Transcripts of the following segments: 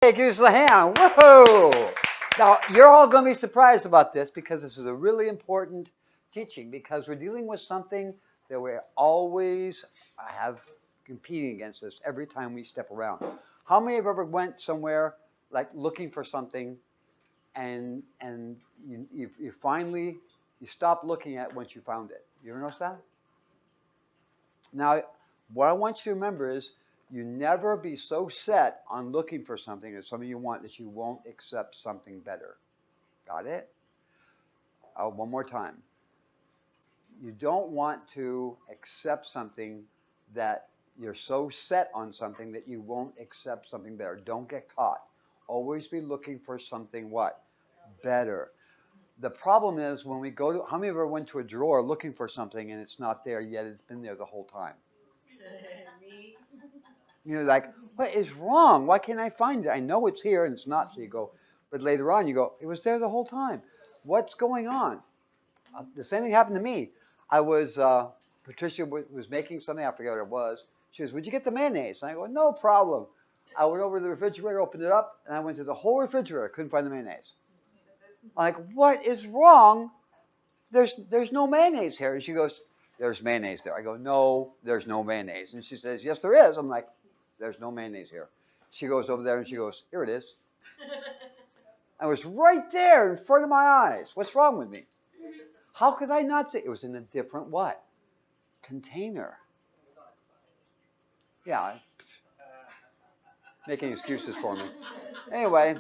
Hey, give us a hand. Whoa! Now, you're all going to be surprised about this because this is a really important teaching because we're dealing with something that we always have competing against us every time we step around. How many have ever went somewhere like looking for something and you finally you stop looking at it once you found it? You ever notice that? Now, what I want you to remember is you never be so set on looking for something or something you want that you won't accept something better. Got it? One more time. You don't want to accept something that you're so set on something that you won't accept something better. Don't get caught. Always be looking for something what? Better. The problem is when we go to, how many of you ever went to a drawer looking for something and it's not there yet it's been there the whole time? Me. You're like, what is wrong? Why can't I find it? I know it's here and it's not. So you go, but later on you go, it was there the whole time. What's going on? The same thing happened to me. I was, Patricia was making something, I forget what it was. She goes, would you get the mayonnaise? And I go, no problem. I went over to the refrigerator, opened it up, and I went to the whole refrigerator. Couldn't find the mayonnaise. I'm like, what is wrong? There's no mayonnaise here. And she goes, there's mayonnaise there. I go, no, there's no mayonnaise. And she says, yes, there is. I'm like, there's no mayonnaise here. She goes over there and she goes, here it is. I was right there in front of my eyes. What's wrong with me? How could I not see? It was in a different what? Container. Yeah. Making excuses for me. Anyway,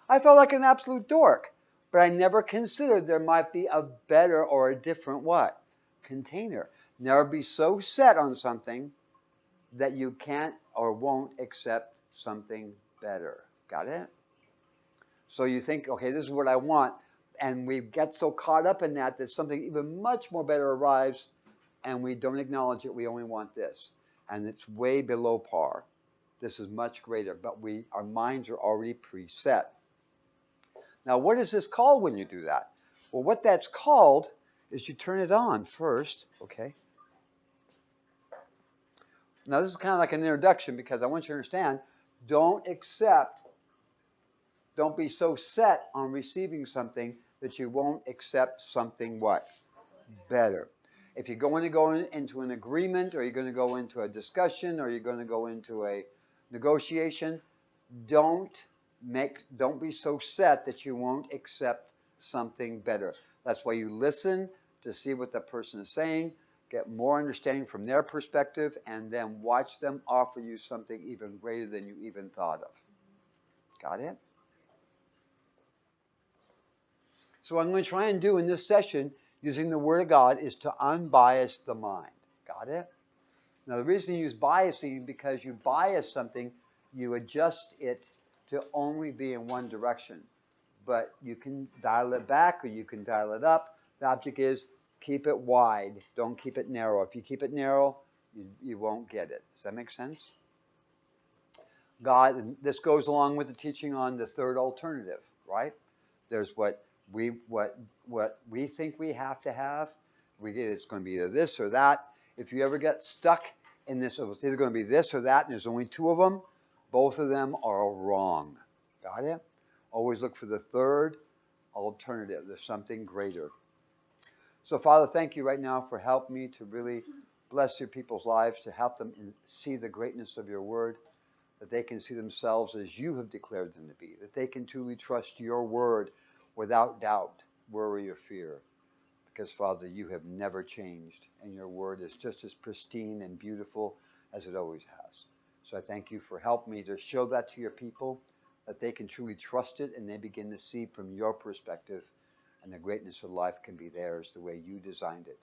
I felt like an absolute dork. But I never considered there might be a better or a different what? Container. Never be so set on something that you can't or won't accept something better. Got it? So you think, okay, this is what I want. And we get so caught up in that something even much more better arrives and we don't acknowledge it. We only want this. And it's way below par. This is much greater. But our minds are already preset. Now, what is this called when you do that? Well, what that's called is you turn it on first, okay? Now, this is kind of like an introduction because I want you to understand, don't be so set on receiving something that you won't accept something what? Better. If you're going to go into an agreement or you're going to go into a discussion or you're going to go into a negotiation, don't be so set that you won't accept something better. That's why you listen to see what the person is saying, get more understanding from their perspective, and then watch them offer you something even greater than you even thought of. Got it? So what I'm going to try and do in this session, using the Word of God, is to unbias the mind. Got it? Now, the reason you use biasing, because you bias something, you adjust it to only be in one direction. But you can dial it back or you can dial it up. The object is keep it wide. Don't keep it narrow. If you keep it narrow, you won't get it. Does that make sense? God, this goes along with the teaching on the third alternative, right? There's what we think we have to have. It's going to be either this or that. If you ever get stuck in this, it's either going to be this or that, and there's only two of them, both of them are wrong. Got it? Always look for the third alternative. There's something greater. So, Father, thank you right now for helping me to really bless your people's lives, to help them see the greatness of your word, that they can see themselves as you have declared them to be, that they can truly trust your word without doubt, worry, or fear. Because, Father, you have never changed, and your word is just as pristine and beautiful as it always has. So I thank you for helping me to show that to your people, that they can truly trust it and they begin to see from your perspective, and the greatness of life can be theirs the way you designed it,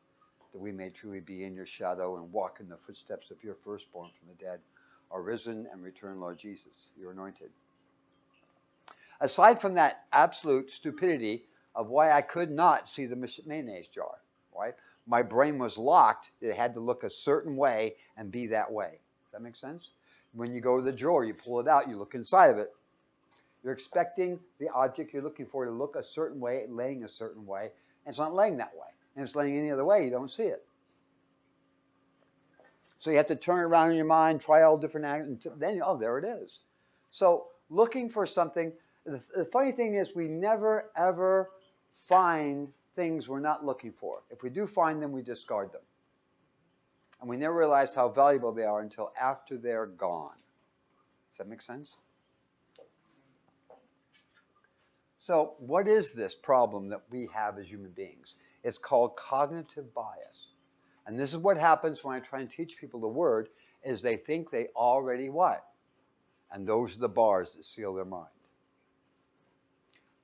that we may truly be in your shadow and walk in the footsteps of your firstborn from the dead, our risen and returned Lord Jesus, your anointed. Aside from that absolute stupidity of why I could not see the mayonnaise jar, right? My brain was locked. It had to look a certain way and be that way. Does that make sense? When you go to the drawer, you pull it out, you look inside of it. You're expecting the object you're looking for to look a certain way, laying a certain way, and it's not laying that way. And it's laying any other way, you don't see it. So you have to turn it around in your mind, try all different angles, and then, oh, there it is. So looking for something. The funny thing is we never, ever find things we're not looking for. If we do find them, we discard them. And we never realize how valuable they are until after they're gone. Does that make sense? So what is this problem that we have as human beings? It's called cognitive bias. And this is what happens when I try and teach people the word, is they think they already what? And those are the bars that seal their mind.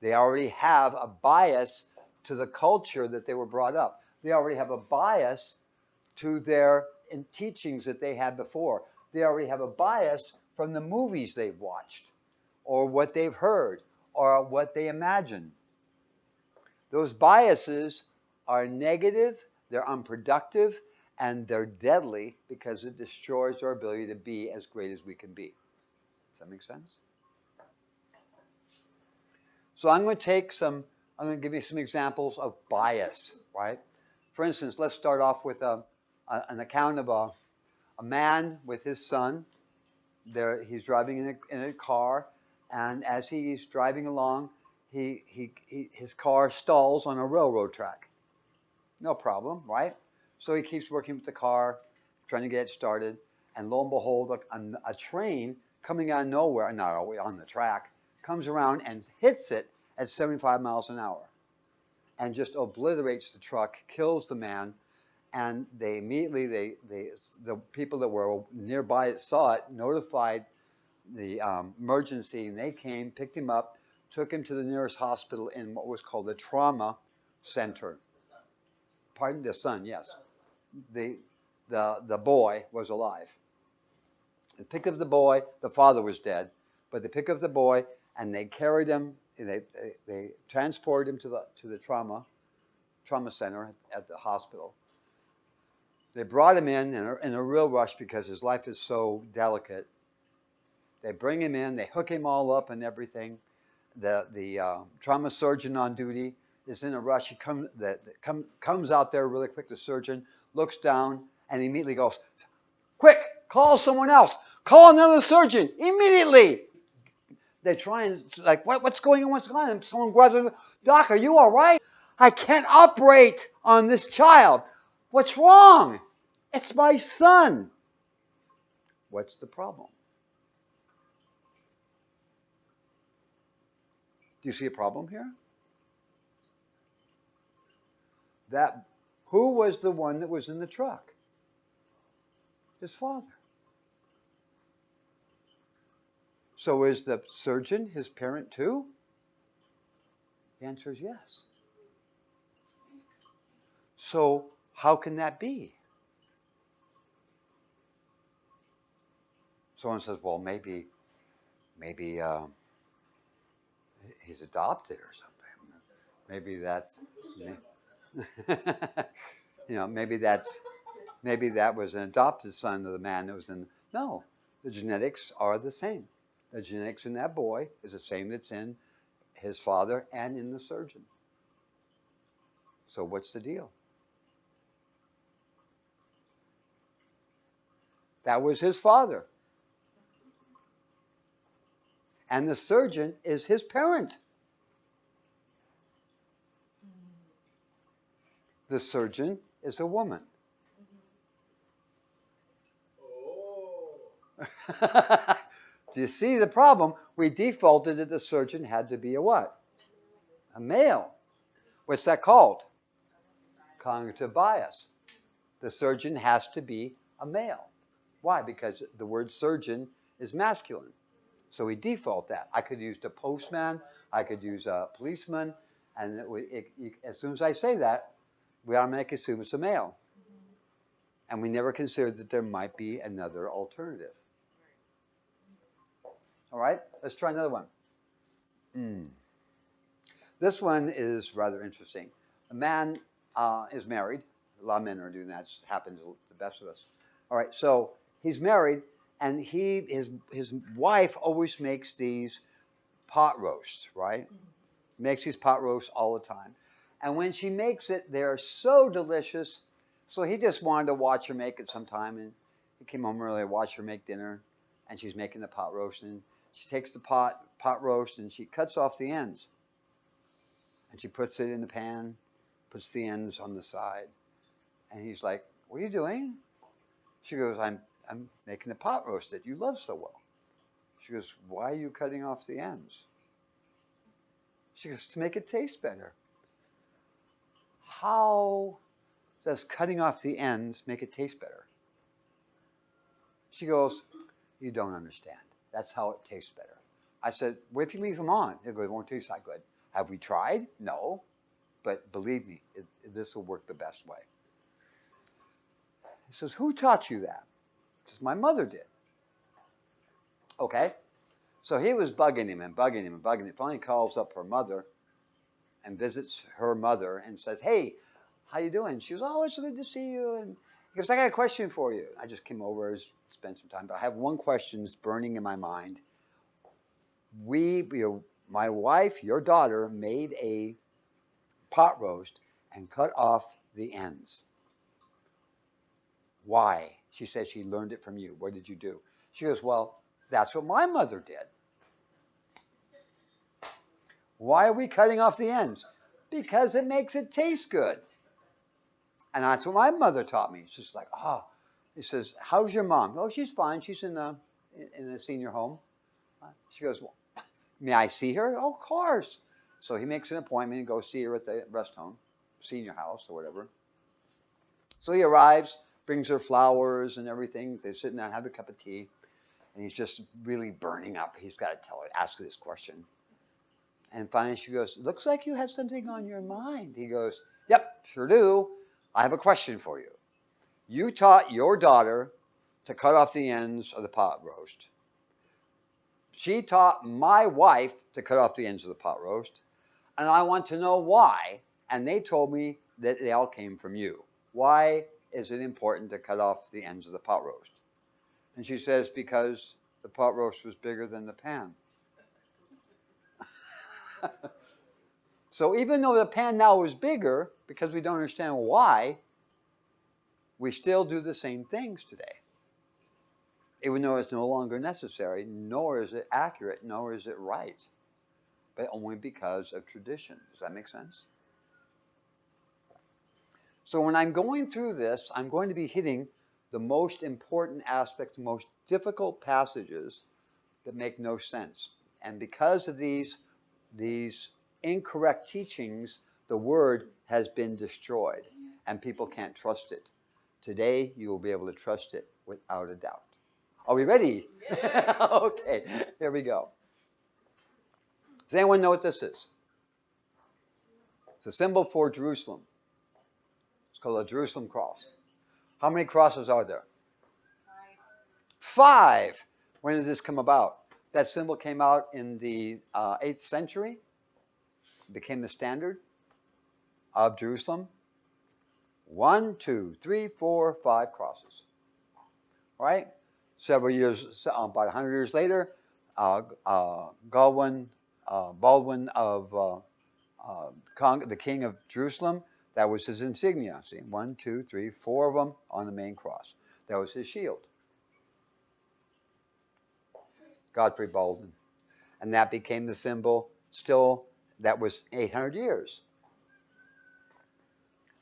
They already have a bias to the culture that they were brought up. They already have a bias to their teachings that they had before. They already have a bias from the movies they've watched or what they've heard or what they imagine. Those biases are negative, they're unproductive, and they're deadly because it destroys our ability to be as great as we can be. Does that make sense? So I'm going to give you some examples of bias, right? For instance, let's start off with an account of a man with his son. He's driving in a car, and as he's driving along, his car stalls on a railroad track. No problem, right? So he keeps working with the car, trying to get it started, and lo and behold, a train coming out of nowhere, not always on the track, comes around and hits it at 75 miles an hour and just obliterates the truck, kills the man, and they immediately, the people that were nearby that saw it notified the emergency, and they came, picked him up, took him to the nearest hospital in what was called the trauma center. Pardon? The son, yes. The boy was alive. They picked up the boy, the father was dead, but they picked up the boy and they carried him, they transported him to the trauma center at the hospital. They brought him in a real rush because his life is so delicate. They bring him in, they hook him all up and everything. The trauma surgeon on duty is in a rush. He comes out there really quick. The surgeon looks down and immediately goes, "Quick, call someone else. Call another surgeon immediately." They try and like, what's going on? What's going on? And someone grabs him. "Doc, are you all right? I can't operate on this child. What's wrong?" "It's my son." What's the problem? Do you see a problem here? Who was the one that was in the truck? His father. So is the surgeon his parent too? The answer is yes. So how can that be? Someone says, well, maybe he's adopted or something. Maybe that's, maybe that was an adopted son of the man that was in. No, the genetics are the same. The genetics in that boy is the same that's in his father and in the surgeon. So what's the deal? That was his father. And the surgeon is his parent. The surgeon is a woman. Do you see the problem? We defaulted that the surgeon had to be a what? A male. What's that called? Cognitive bias. The surgeon has to be a male. Why? Because the word surgeon is masculine. So we default that. I could use a postman, I could use a policeman, and as soon as I say that, we automatically assume it's a male. And we never considered that there might be another alternative. All right, let's try another one. This one is rather interesting. A man is married. A lot of men are doing that. It happens to the best of us. All right, so he's married, and his wife always makes these pot roasts, right? Makes these pot roasts all the time. And when she makes it, they're so delicious. So he just wanted to watch her make it sometime, and he came home early to watch her make dinner, and she's making the pot roast, and She takes the pot roast, and she cuts off the ends. And she puts it in the pan, puts the ends on the side. And he's like, what are you doing? She goes, I'm making the pot roast that you love so well. She goes, why are you cutting off the ends? She goes, to make it taste better. How does cutting off the ends make it taste better? She goes, you don't understand. That's how it tastes better. I said, well, if you leave them on, it won't taste that good. Have we tried? No. But believe me, this will work the best way. He says, who taught you that? He says, my mother did. Okay. So he was bugging him and bugging him and bugging him. Finally calls up her mother and visits her mother and says, hey, how you doing? She goes, oh, it's good to see you. And he goes, I got a question for you. I just came over, spent some time, but I have one question that's burning in my mind. My wife, your daughter, made a pot roast and cut off the ends. Why? She says she learned it from you. What did you do? She goes, well, that's what my mother did. Why are we cutting off the ends? Because it makes it taste good. And that's what my mother taught me. She's like, oh. He says, how's your mom? Oh, she's fine. She's in a senior home. She goes, well, may I see her? Oh, of course. So he makes an appointment and goes see her at the rest home, senior house or whatever. So he arrives, brings her flowers and everything. They're sitting down, have a cup of tea. And he's just really burning up. He's got to ask her this question. And finally she goes, looks like you have something on your mind. He goes, yep, sure do. I have a question for you. You taught your daughter to cut off the ends of the pot roast. She taught my wife to cut off the ends of the pot roast. And I want to know why. And they told me that they all came from you. Why is it important to cut off the ends of the pot roast? And she says, because the pot roast was bigger than the pan. So even though the pan now is bigger, because we don't understand why, we still do the same things today. Even though it's no longer necessary, nor is it accurate, nor is it right. But only because of tradition. Does that make sense? So when I'm going through this, I'm going to be hitting the most important aspects, the most difficult passages that make no sense. And because of these incorrect teachings, the word has been destroyed, and people can't trust it. Today, you will be able to trust it without a doubt. Are we ready? Yes. Okay, here we go. Does anyone know what this is? It's a symbol for Jerusalem. It's called a Jerusalem cross. How many crosses are there? 5. When did this come about? That symbol came out in the 8th century. It became the standard of Jerusalem. 1, 2, 3, 4, 5 crosses. All right? Several years, about 100 years later, Baldwin of the king of Jerusalem, that was his insignia. See, 1, 2, 3, 4 of them on the main cross. That was his shield. Godfrey Baldwin. And that became the symbol still, that was 800 years.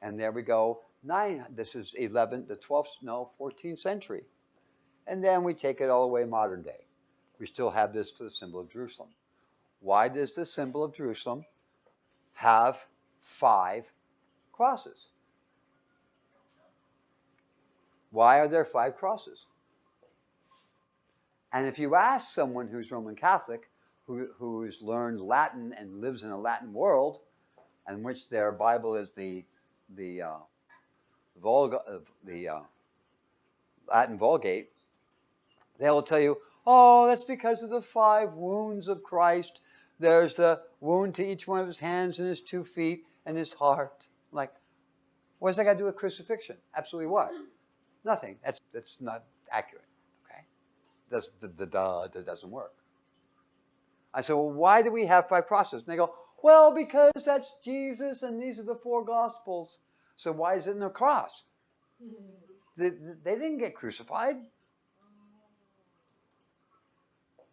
And there we go. This is 14th century. And then we take it all the way modern day. We still have this for the symbol of Jerusalem. Why does the symbol of Jerusalem have 5 crosses? Why are there 5 crosses? And if you ask someone who's Roman Catholic, who's learned Latin and lives in a Latin world, in which their Bible is the Latin Vulgate, they will tell you, oh, that's because of the 5 wounds of Christ. There's the wound to each one of his hands and his 2 feet and his heart. Like, what does that got to do with crucifixion? Absolutely what? Nothing. That's not accurate. Okay? That doesn't work. I said, well, why do we have 5 crosses? And they go, well, because that's Jesus and these are the 4 Gospels. So why is it in a cross? They didn't get crucified.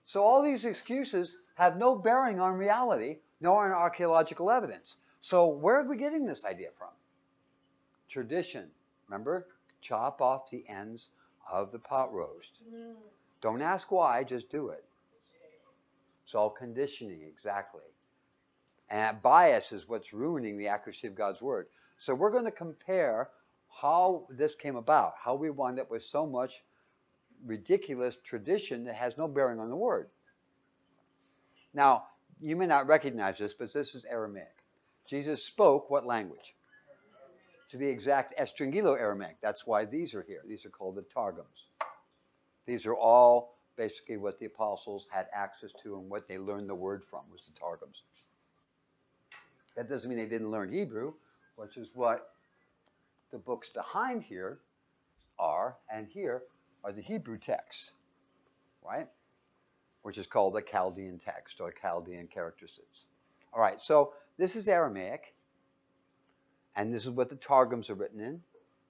So all these excuses have no bearing on reality, nor on archaeological evidence. So where are we getting this idea from? Tradition. Remember? Chop off the ends of the pot roast. Don't ask why, just do it. It's all conditioning, exactly. And bias is what's ruining the accuracy of God's word. So we're going to compare how this came about, how we wind up with so much ridiculous tradition that has no bearing on the word. Now, you may not recognize this, but this is Aramaic. Jesus spoke what language? To be exact, Estrangilo Aramaic. That's why these are here. These are called the Targums. These are all basically what the apostles had access to and what they learned the word from was the Targums. That doesn't mean they didn't learn Hebrew, which is what the books behind here are, and here are the Hebrew texts, right? Which is called the Chaldean text or Chaldean character sets. All right, so this is Aramaic, and this is what the Targums are written in.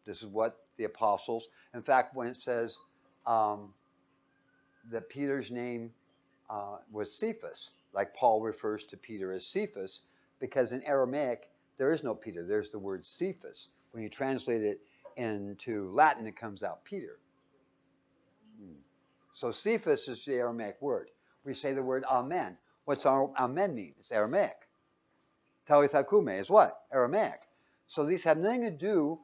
This is what the apostles, in fact, when it says that Peter's name was Cephas, like Paul refers to Peter as Cephas, because in Aramaic, there is no Peter. There's the word Cephas. When you translate it into Latin, it comes out Peter. So Cephas is the Aramaic word. We say the word amen. What's amen mean? It's Aramaic. Talitha kume is what? Aramaic. So these have nothing to do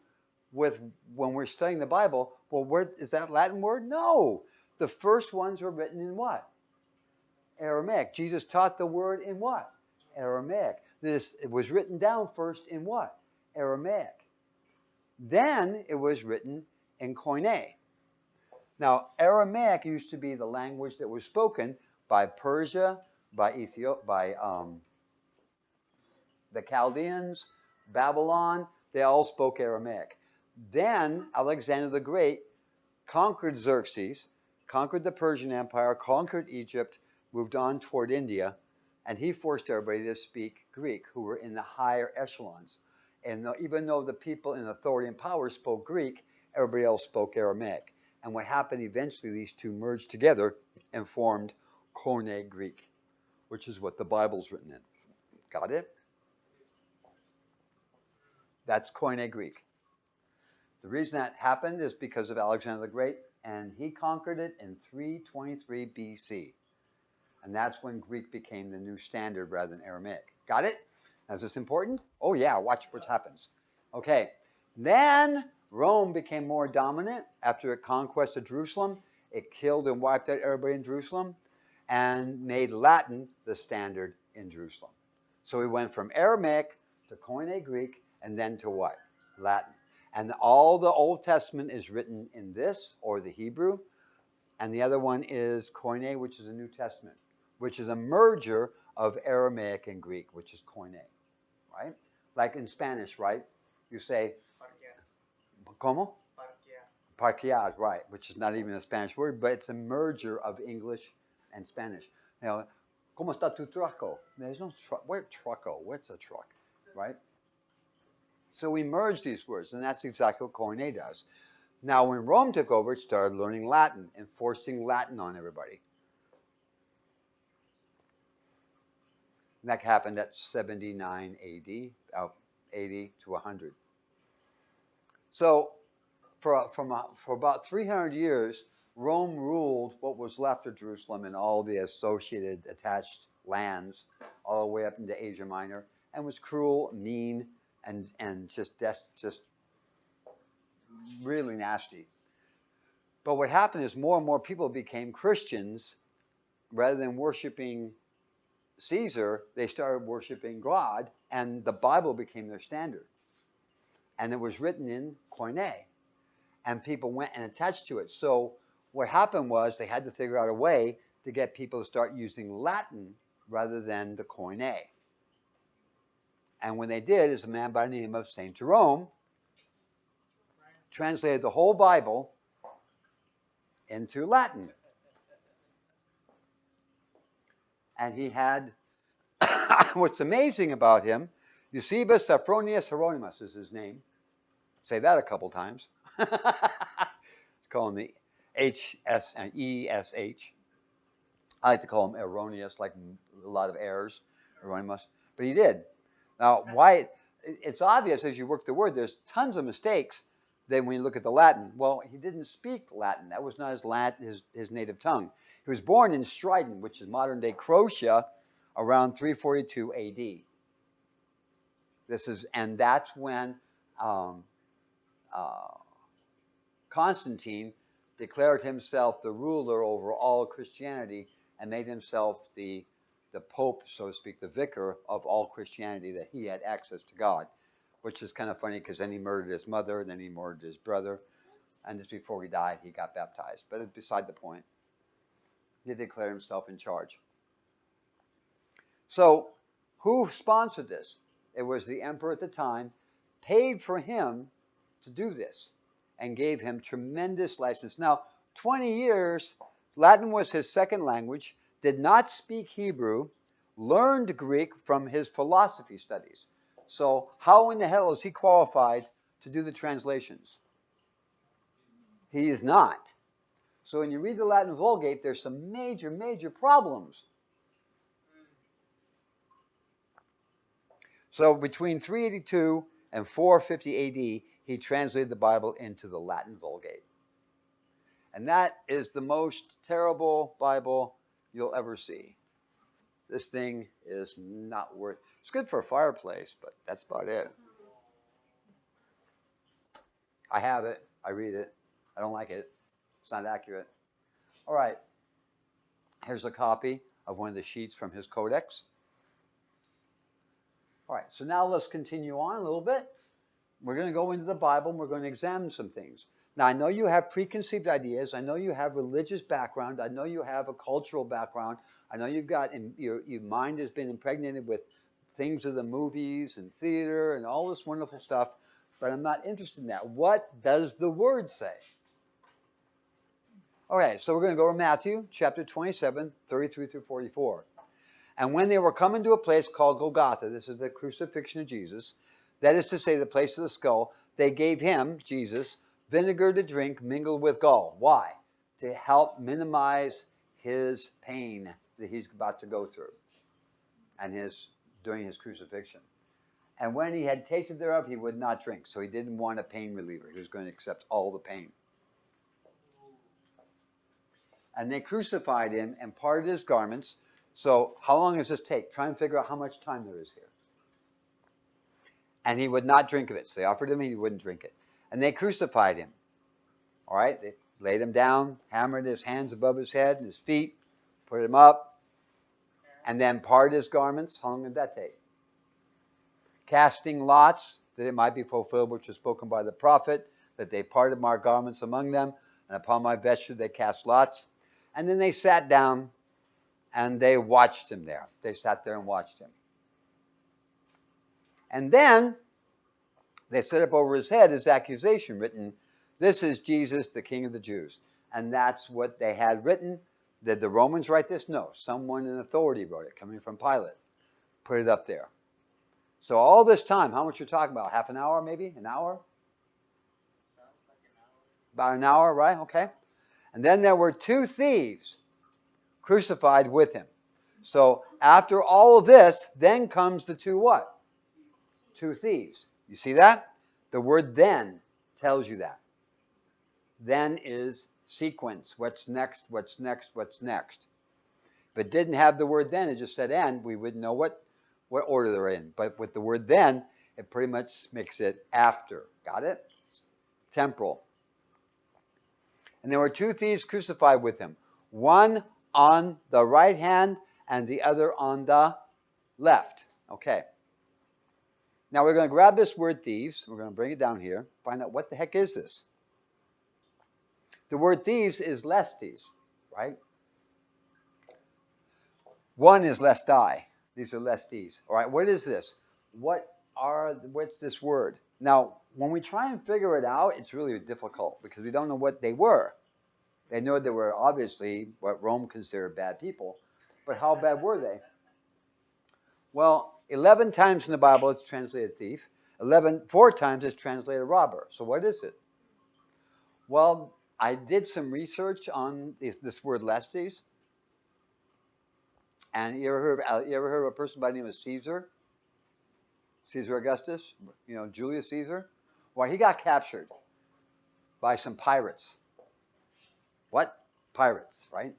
with when we're studying the Bible. Well, where is that Latin word? No. The first ones were written in what? Aramaic. Jesus taught the word in what? Aramaic. It was written down first in what? Aramaic. Then it was written in Koine. Now, Aramaic used to be the language that was spoken by Persia, by Ethiopia, by the Chaldeans, Babylon. They all spoke Aramaic. Then Alexander the Great conquered Xerxes, conquered the Persian Empire, conquered Egypt, moved on toward India, and he forced everybody to speak Greek who were in the higher echelons. And even though the people in authority and power spoke Greek, everybody else spoke Aramaic. And what happened eventually, these two merged together and formed Koine Greek, which is what the Bible's written in. Got it? That's Koine Greek. The reason that happened is because of Alexander the Great, and he conquered it in 323 BC. And that's when Greek became the new standard rather than Aramaic. Got it? Now, is this important? Oh, yeah, watch what happens. Okay, then Rome became more dominant after it conquered Jerusalem. It killed and wiped out everybody in Jerusalem and made Latin the standard in Jerusalem. So we went from Aramaic to Koine Greek and then to what? Latin. And all the Old Testament is written in this, or the Hebrew, and the other one is Koine, which is a New Testament, which is a merger of Aramaic and Greek, which is Koine, right? Like in Spanish, right? You say, ¿Cómo? Parquear, right, which is not even a Spanish word, but it's a merger of English and Spanish. Now, ¿Cómo está tu truco? There's no truck. Where trucko? What's a truck, right? So we merge these words, and that's exactly what Koine does. Now, when Rome took over, it started learning Latin and forcing Latin on everybody. And that happened at 79 AD, 80 to 100. So for about 300 years, Rome ruled what was left of Jerusalem and all the associated attached lands all the way up into Asia Minor, and was cruel, mean, and just really nasty. But what happened is more and more people became Christians. Rather than worshiping Caesar, they started worshiping God, and the Bible became their standard. And it was written in Koine, and people went and attached to it. So what happened was they had to figure out a way to get people to start using Latin rather than the Koine. And when they did, is a man by the name of St. Jerome translated the whole Bible into Latin. And he had, what's amazing about him, Eusebius Sophronius Hieronymus is his name. Say that a couple times. Call him the H-S and E-S-H. I like to call them erroneous, like a lot of errors, erroneous. But he did. Now, why? It's obvious as you work the word, there's tons of mistakes. Then when you look at the Latin, well, he didn't speak Latin. That was not his native tongue. He was born in Stridon, which is modern-day Croatia, around 342 A.D. And that's when Constantine declared himself the ruler over all Christianity and made himself the pope, so to speak, the vicar of all Christianity, that he had access to God, which is kind of funny because then he murdered his mother, then he murdered his brother, and just before he died, he got baptized. But it's beside the point. He declared himself in charge. So who sponsored this? It was the emperor at the time, paid for him to do this, and gave him tremendous license. Now, 20 years, Latin was his second language, did not speak Hebrew, learned Greek from his philosophy studies. So how in the hell is he qualified to do the translations? He is not. So when you read the Latin Vulgate, there's some major, major problems. So between 382 and 450 A.D., he translated the Bible into the Latin Vulgate. And that is the most terrible Bible you'll ever see. This thing is not worth. It's good for a fireplace, but that's about it. I have it. I read it. I don't like it. It's not accurate. All right. Here's a copy of one of the sheets from his codex. All right. So now let's continue on a little bit. We're going to go into the Bible and we're going to examine some things. Now, I know you have preconceived ideas. I know you have religious background. I know you have a cultural background. I know you've got, your mind has been impregnated with things of the movies and theater and all this wonderful stuff, but I'm not interested in that. What does the Word say? Okay, so we're going to go to Matthew chapter 27, 33 through 44. And when they were coming to a place called Golgotha, this is the crucifixion of Jesus, that is to say, the place of the skull, they gave him, Jesus, vinegar to drink mingled with gall. Why? To help minimize his pain that he's about to go through and during his crucifixion. And when he had tasted thereof, he would not drink. So he didn't want a pain reliever. He was going to accept all the pain. And they crucified him and parted his garments. So how long does this take? Try and figure out how much time there is here. And he would not drink of it. So they offered him and he wouldn't drink it. And they crucified him. All right? They laid him down, hammered his hands above his head and his feet, put him up, and then parted his garments. How long did that take? Casting lots, that it might be fulfilled, which was spoken by the prophet, that they parted my garments among them, and upon my vesture they cast lots. And then they sat down, and they watched him there. They sat there and watched him. And then they set up over his head his accusation written, "This is Jesus, the King of the Jews." And that's what they had written. Did the Romans write this? No. Someone in authority wrote it, coming from Pilate. Put it up there. So all this time, how much you're talking about? Half an hour, maybe? An hour? Sounds like an hour. About an hour, right? Okay. And then there were two thieves crucified with him. So after all of this, then comes the two what? Two thieves. You see that? The word then tells you that. Then is sequence. What's next? What's next? What's next? If it didn't have the word then, it just said and, we wouldn't know what order they're in. But with the word then, it pretty much makes it after. Got it? Temporal. And there were two thieves crucified with him, one on the right hand and the other on the left. Okay. Now we're going to grab this word thieves. We're going to bring it down here. Find out what the heck is this. The word thieves is lestes, right? One is lestai. These are lestes. All right, what is this? What's this word? Now, when we try and figure it out, it's really difficult because we don't know what they were. They know they were obviously what Rome considered bad people, but how bad were they? Well, 11 times in the Bible it's translated thief. 4 times it's translated robber. So what is it? Well, I did some research on this word lestes, And you ever heard of a person by the name of Caesar? Caesar Augustus? Julius Caesar? Well, he got captured by some pirates. What? Pirates, right?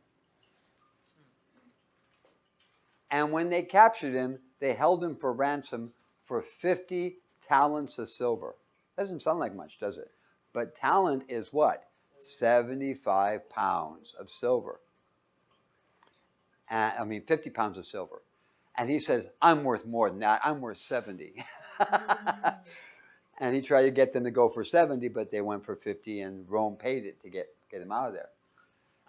And when they captured him, they held him for ransom for 50 talents of silver. Doesn't sound like much, does it? But talent is what? 75 pounds of silver. 50 pounds of silver. And he says, I'm worth more than that. I'm worth 70. And he tried to get them to go for 70, but they went for 50, and Rome paid it to get him out of there.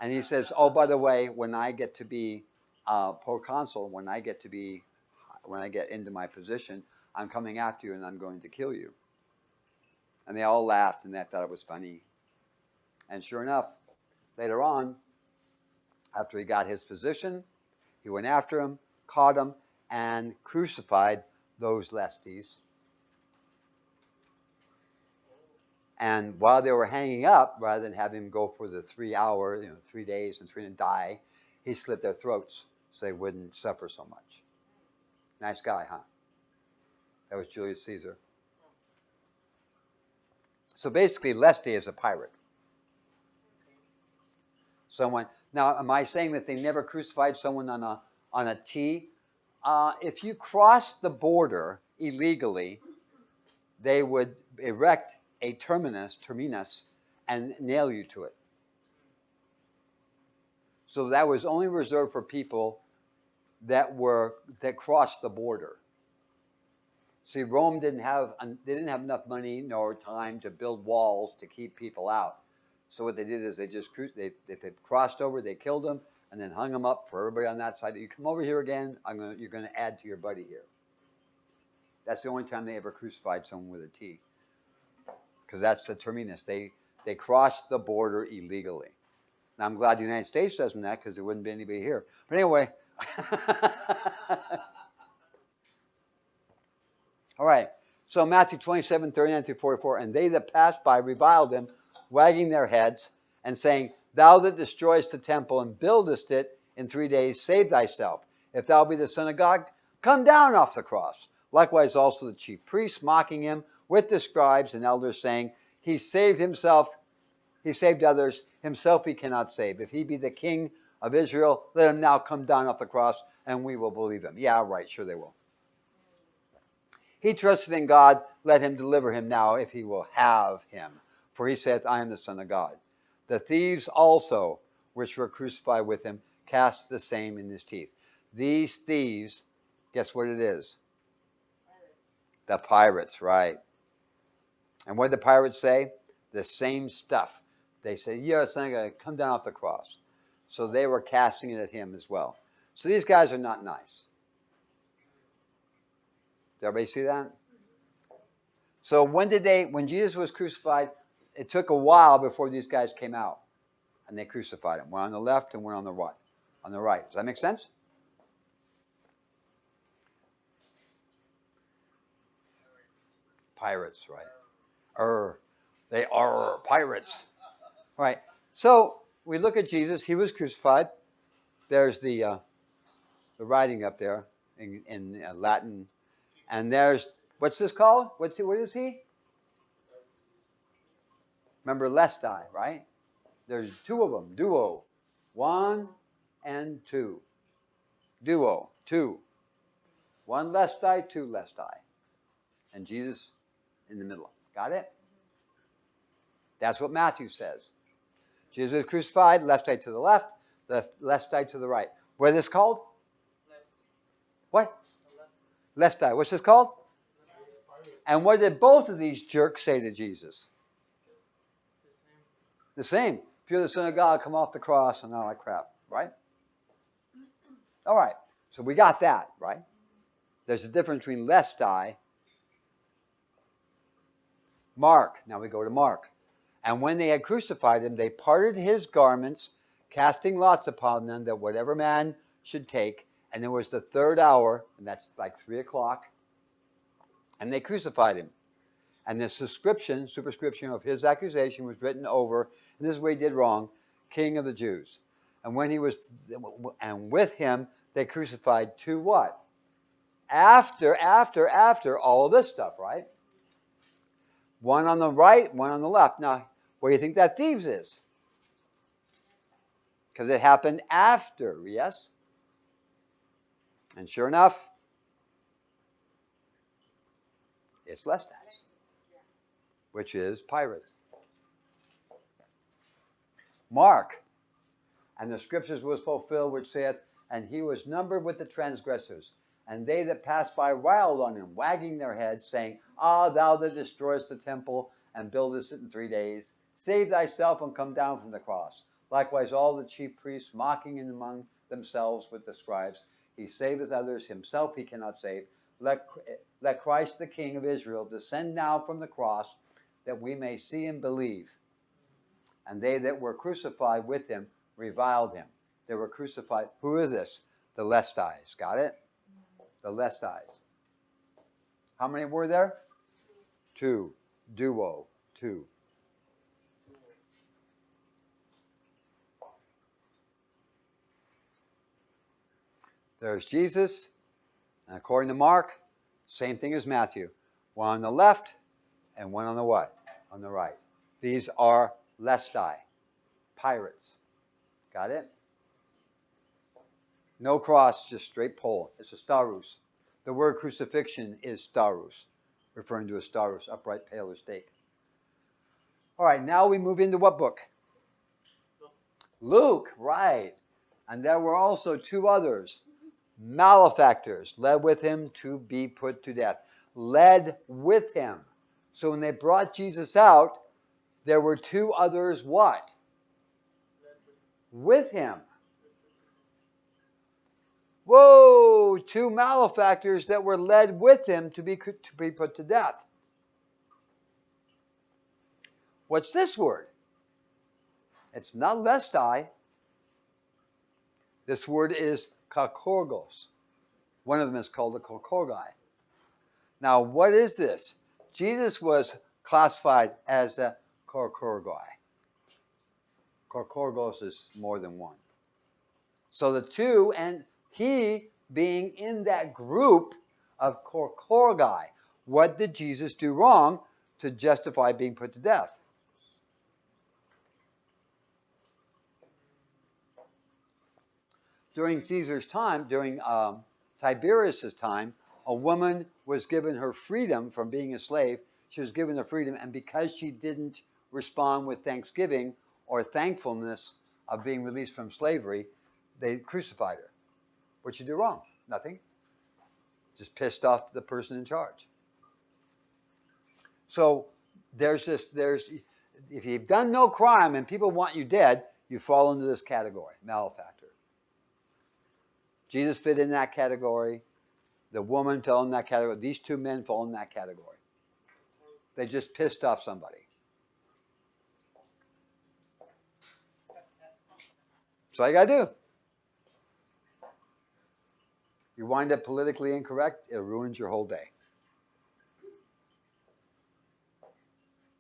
And he says, oh, by the way, when I get to be proconsul, when I get into my position, I'm coming after you and I'm going to kill you. And they all laughed and they thought it was funny. And sure enough, later on, after he got his position, he went after him, caught him, and crucified those lesties. And while they were hanging up, rather than have him go for the 3 hour, 3 days and die, he slit their throats so they wouldn't suffer so much. Nice guy, huh? That was Julius Caesar. So basically, Lesty is a pirate. Now, am I saying that they never crucified someone on a T? If you crossed the border illegally, they would erect a terminus, and nail you to it. So that was only reserved for people that crossed the border. See, Rome didn't have enough money nor time to build walls to keep people out. So what they did is they crossed over, they killed them, and then hung them up for everybody on that side. You come over here again, you're going to add to your buddy here. That's the only time they ever crucified someone with a T. Because that's the terminus. They crossed the border illegally. Now, I'm glad the United States doesn't that, because there wouldn't be anybody here. But anyway. All right. So Matthew 27:39-44, and they that passed by reviled him, wagging their heads, and saying, Thou that destroyest the temple and buildest it in 3 days, save thyself. If thou be the Son of God, come down off the cross. Likewise also the chief priests, mocking him, with the scribes and elders, saying, He saved himself, he saved others, himself he cannot save. If he be the King of Israel, let him now come down off the cross, and we will believe him. Yeah, right, sure they will. He trusted in God, let him deliver him now, if he will have him. For he saith, I am the Son of God. The thieves also, which were crucified with him, cast the same in his teeth. These thieves, guess what it is? Pirates. The pirates, right. And what did the pirates say? The same stuff. They said, yeah, Son of God, come down off the cross. So they were casting it at him as well. So these guys are not nice. Did everybody see that? So when Jesus was crucified, it took a while before these guys came out. And they crucified him. One on the left and one on the right. Does that make sense? Pirates, right. They are pirates. All right. So we look at Jesus. He was crucified. There's the writing up there in Latin. And there's, what's this called? What is he? Remember Lestai, right? There's two of them. Duo. 1 and 2. Duo. 2. 1 Lestai, 2 Lestai. And Jesus in the middle. Got it? That's what Matthew says. Jesus is crucified, Lestai to the left, the Lestai to the right. What is this called? What? Lestai. What's this called? And what did both of these jerks say to Jesus? The same. If you're the Son of God, come off the cross and all that crap, right? All right. So we got that, right? There's a difference between Lestai, Mark. Now we go to Mark. And when they had crucified him, they parted his garments, casting lots upon them, that whatever man should take. And it was the 3rd hour, and that's like 3 o'clock. And they crucified him. And the superscription of his accusation was written over, and this is what he did wrong, King of the Jews. And with him They crucified two what? After all of this stuff, right? One on the right, one on the left. Now, where do you think that thieves is? Because it happened after, yes? And sure enough, it's Lestas, which is pirate. Mark, and the scriptures was fulfilled, which saith, and he was numbered with the transgressors. And they that passed by riled on him, wagging their heads, saying, Ah, thou that destroyest the temple, and buildest it in 3 days, save thyself and come down from the cross. Likewise all the chief priests mocking among themselves with the scribes. He saveth others, himself he cannot save. Let Christ the King of Israel descend now from the cross, that we may see and believe. And they that were crucified with him reviled him. They were crucified. Who is this? The Lestais. Got it? The Lestais. How many were there? Two. Duo. Two. There's Jesus. And according to Mark, same thing as Matthew. One on the left and one on the what? On the right. These are Lestai. Pirates. Got it? No cross, just straight pole. It's a starus. The word crucifixion is starus, referring to a starus, upright, pale, or stake. All right, now we move into what book? Luke, right. And there were also two others, malefactors, led with him to be put to death. Led with him. So when they brought Jesus out, there were two others what? With him. Whoa, two malefactors that were led with him to be put to death. What's this word? It's not lestai. This word is kakorgos. One of them is called the kokorgai. Now, what is this? Jesus was classified as a kokorgai. Kokorgos is more than one. So the two, and he being in that group of kokorgai, what did Jesus do wrong to justify being put to death? During Caesar's time, during Tiberius' time, a woman was given her freedom from being a slave. She was given the freedom, and because she didn't respond with thanksgiving or thankfulness of being released from slavery, they crucified her. What'd she do wrong? Nothing. Just pissed off the person in charge. So there's if you've done no crime and people want you dead, you fall into this category, malefactor. Jesus fit in that category. The woman fell in that category. These two men fall in that category. They just pissed off somebody. That's all you got to do. You wind up politically incorrect, it ruins your whole day.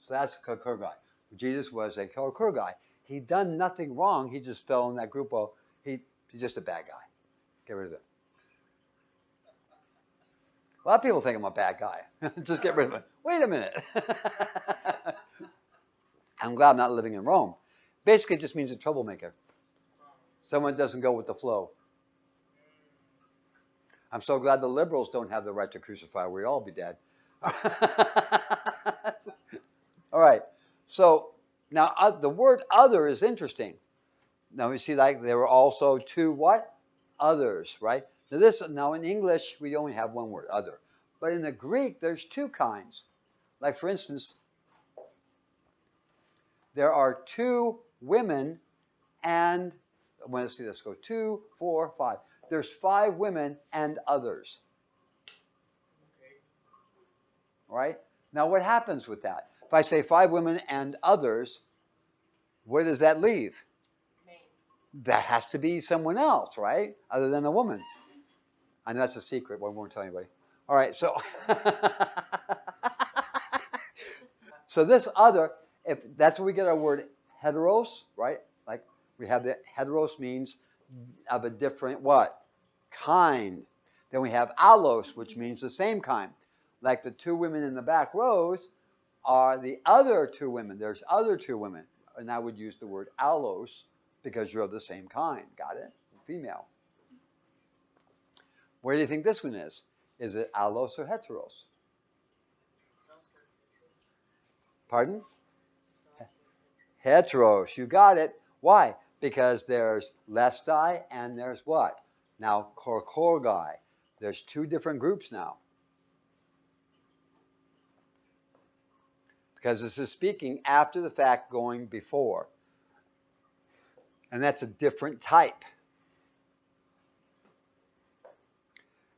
So that's kokorgai. Jesus was a kokorgai. He'd done nothing wrong. He just fell in that group. Well, he's just a bad guy. Get rid of him. A lot of people think I'm a bad guy. Just get rid of him. Wait a minute. I'm glad I'm not living in Rome. Basically, it just means a troublemaker. Someone doesn't go with the flow. I'm so glad the liberals don't have the right to crucify. We'd all be dead. All right. So now the word other is interesting. Now we see like there were also two what? Others, right? Now in English, we only have one word, other. But in the Greek, there's two kinds. Like for instance, there are two women and, let's see, let's go 2, 4, 5. There's 5 women and others. Okay. All right? Now what happens with that? If I say 5 women and others, where does that leave? Name. That has to be someone else, right? Other than a woman. I know that's a secret, but I won't tell anybody. All right, so so this other, if that's where we get our word heteros, right? Like we have the heteros means of a different what? kind. Then we have allos, which means the same kind. Like the two women in the back rows are the other two women. There's other two women. And I would use the word allos because you're of the same kind. Got it? Female. Where do you think this one is? Is it allos or heteros? Pardon? Heteros. You got it. Why? Because there's lestai and there's what? Now, korkorgai. There's two different groups now. Because this is speaking after the fact, going before. And that's a different type.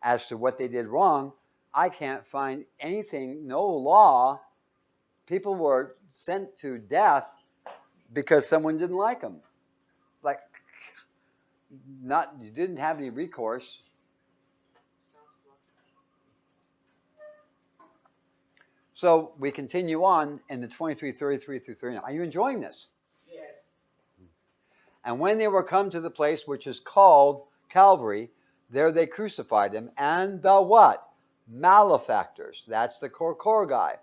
As to what they did wrong, I can't find anything, no law. People were sent to death because someone didn't like them. Like, you didn't have any recourse. So we continue on in the 23, 33 through 39. Are you enjoying this? Yes. And when they were come to the place which is called Calvary, there they crucified him, and the what? Malefactors. That's the korkorgai.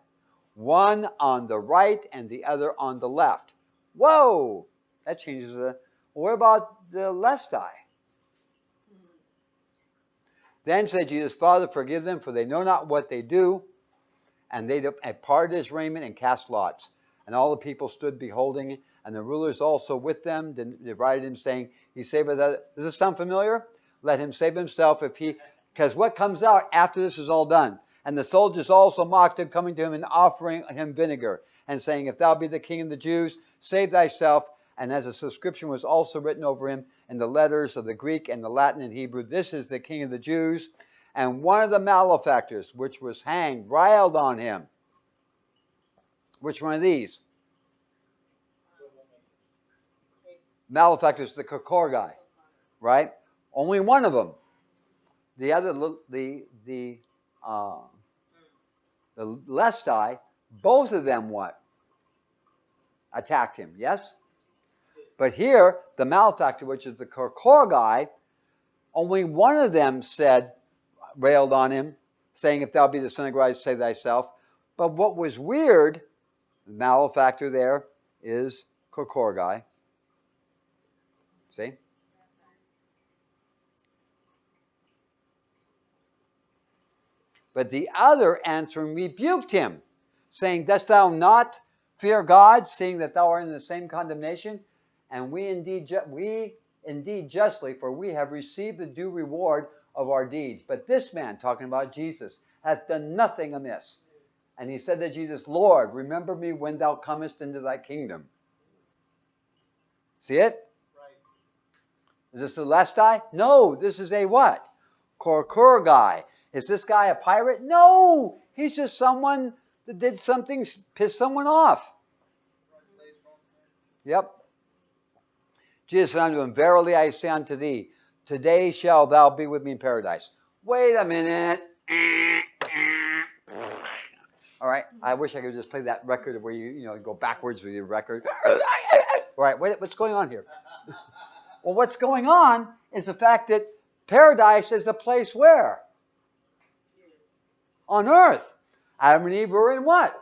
One on the right and the other on the left. Whoa! That changes the... What about the lestai? Then said Jesus, Father, forgive them, for they know not what they do. And they parted his raiment and cast lots. And all the people stood beholding, and the rulers also with them derided him, saying, He saveth us. Does this sound familiar? Let him save himself if he... Because what comes out after this is all done? And the soldiers also mocked him, coming to him and offering him vinegar, and saying, If thou be the king of the Jews, save thyself. And as a subscription was also written over him in the letters of the Greek and the Latin and Hebrew, This is the king of the Jews. And one of the malefactors, which was hanged, railed on him. Which one of these? Malefactors, the korkorgai, right? Only one of them. The other, the lestai, both of them what? Attacked him, yes? But here, the malefactor, which is the korkorgai, only one of them railed on him, saying, If thou be the Son of God, save thyself. But what was weird, the malefactor there is korkorgai. See? But the other answering rebuked him, saying, Dost thou not fear God, seeing that thou art in the same condemnation? And we indeed justly, for we have received the due reward of our deeds. But this man, talking about Jesus, hath done nothing amiss. And he said to Jesus, Lord, remember me when thou comest into thy kingdom. See it? Right. Is this a lestai? No, this is a what? Korkorgai. Is this guy a pirate? No, he's just someone that did something, pissed someone off. Yep. Jesus said unto him, Verily I say unto thee, today shalt thou be with me in paradise. Wait a minute. All right, I wish I could just play that record where you go backwards with your record. All right, what's going on here? Well, what's going on is the fact that paradise is a place where? On earth. Adam and Eve were in what?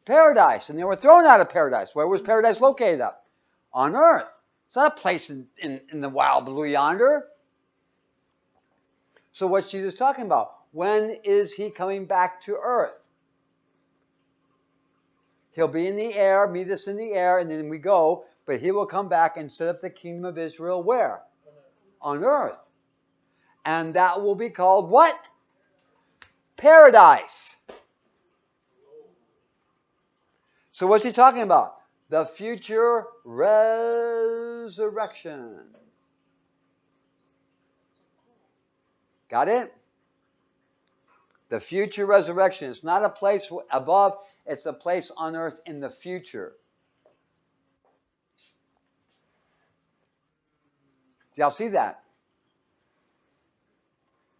Paradise. And they were thrown out of paradise. Where was paradise located at? On earth. It's not a place in the wild blue yonder. So what's Jesus talking about? When is he coming back to earth? He'll be in the air, meet us in the air, and then we go. But he will come back and set up the kingdom of Israel where? On earth. And that will be called what? Paradise. So what's he talking about? The future resurrection. Got it? The future resurrection. It's not a place above, it's a place on earth in the future. Do y'all see that?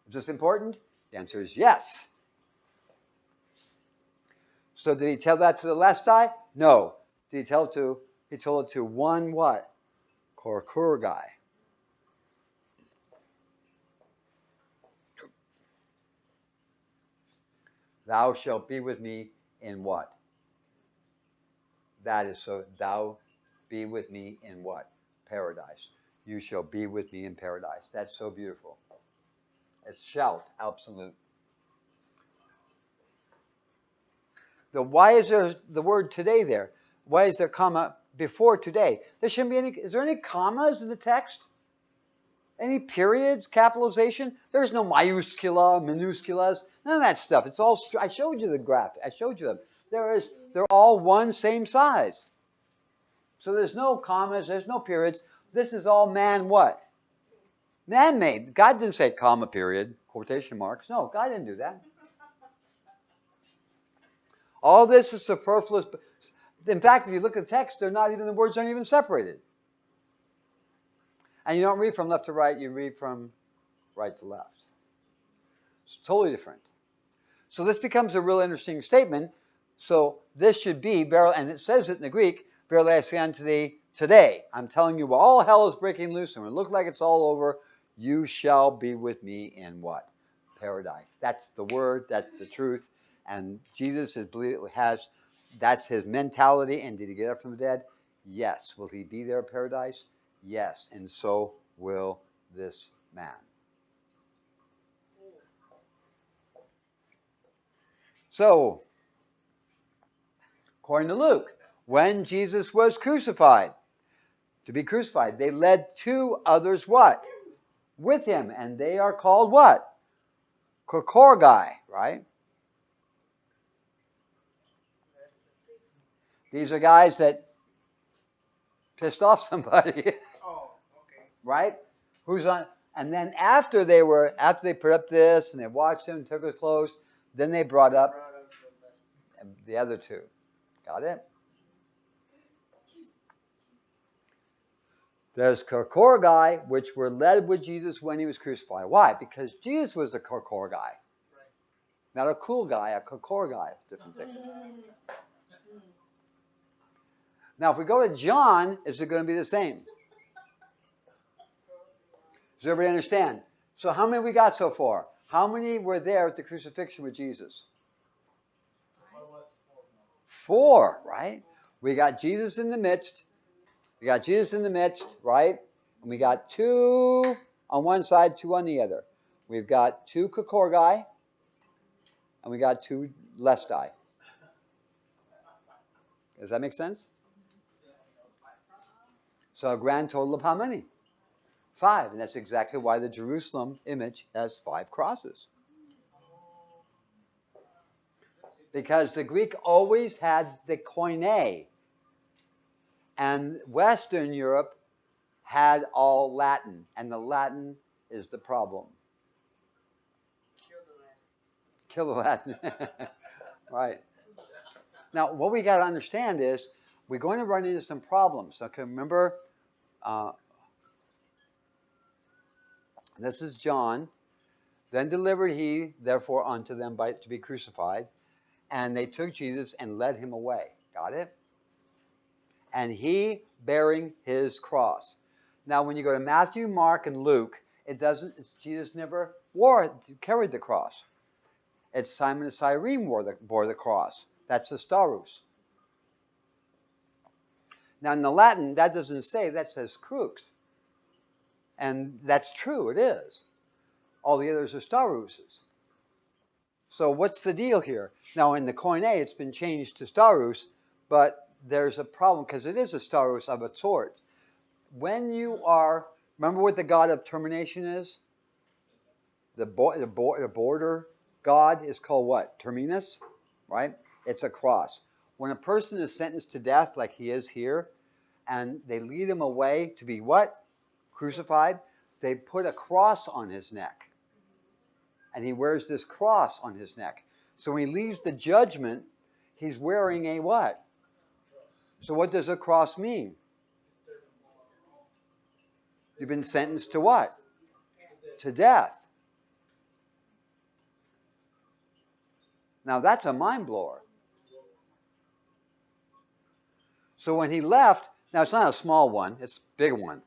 Is this important? The answer is yes. So did he tell that to the lestai? No. Did he tell it to? He told it to one what? Korkorgai. Thou shalt be with me in what? That is so. Thou be with me in what? Paradise. You shall be with me in paradise. That's so beautiful. It's shalt, absolute. Why is there the word today there? Why is there comma before today? There shouldn't be any. Is there any commas in the text? Any periods, capitalization? There's no minuscula, minusculas, none of that stuff. It's all. I showed you the graph. I showed you them. They're all one same size. So there's no commas. There's no periods. This is all man what? Man-made. God didn't say comma period, quotation marks. No, God didn't do that. All this is superfluous. In fact, if you look at the text, the words aren't even separated. And you don't read from left to right, you read from right to left. It's totally different. So this becomes a real interesting statement. So this should be, and it says it in the Greek, verily I say unto thee, today, I'm telling you, all hell is breaking loose, and when it looks like it's all over, you shall be with me in what? Paradise. That's the word, that's the truth. And Jesus that's his mentality. And did he get up from the dead? Yes. Will he be there in paradise? Yes. And so will this man. So, according to Luke, when Jesus was crucified, to be crucified, they led two others what? With him. And they are called what? Kokorgai, right? These are guys that pissed off somebody. Oh, okay. Right? And then after they put up this and they watched him, took his clothes, then they brought up the other two. Got it? There's Kokorgai, which were led with Jesus when he was crucified. Why? Because Jesus was a Kokorgai. Right. Not a cool guy, a Kokorgai. Different thing. Now, if we go to John, is it going to be the same? Does everybody understand? So how many we got so far? How many were there at the crucifixion with Jesus? 4, right? We got Jesus in the midst. Right? And we got 2 on one side, 2 on the other. We've got 2 Kokorgai, and we got 2 Lestai. Does that make sense? So a grand total of how many? 5. And that's exactly why the Jerusalem image has 5 crosses. Because the Greek always had the koine. And Western Europe had all Latin. And the Latin is the problem. Kill the Latin. Right. Now, what we got to understand is we're going to run into some problems. Okay, remember, this is John. Then delivered he, therefore, unto them to be crucified. And they took Jesus and led him away. Got it? And he bearing his cross. Now, when you go to Matthew, Mark, and Luke, Jesus never carried the cross. It's Simon of Cyrene bore the cross. That's the starus. Now, in the Latin, that doesn't say, that says crux. And that's true, it is. All the others are staruses. So what's the deal here? Now, in the Koine, it's been changed to starus, but there's a problem because it is a starus of a sort. When you are, remember what the god of termination is? The border god is called what? Terminus, right? It's a cross. When a person is sentenced to death, like he is here, and they lead him away to be what? Crucified. They put a cross on his neck. And he wears this cross on his neck. So when he leaves the judgment, he's wearing a what? So what does a cross mean? You've been sentenced to what? To death. Now that's a mind blower. So when he left, now it's not a small one, it's a big one.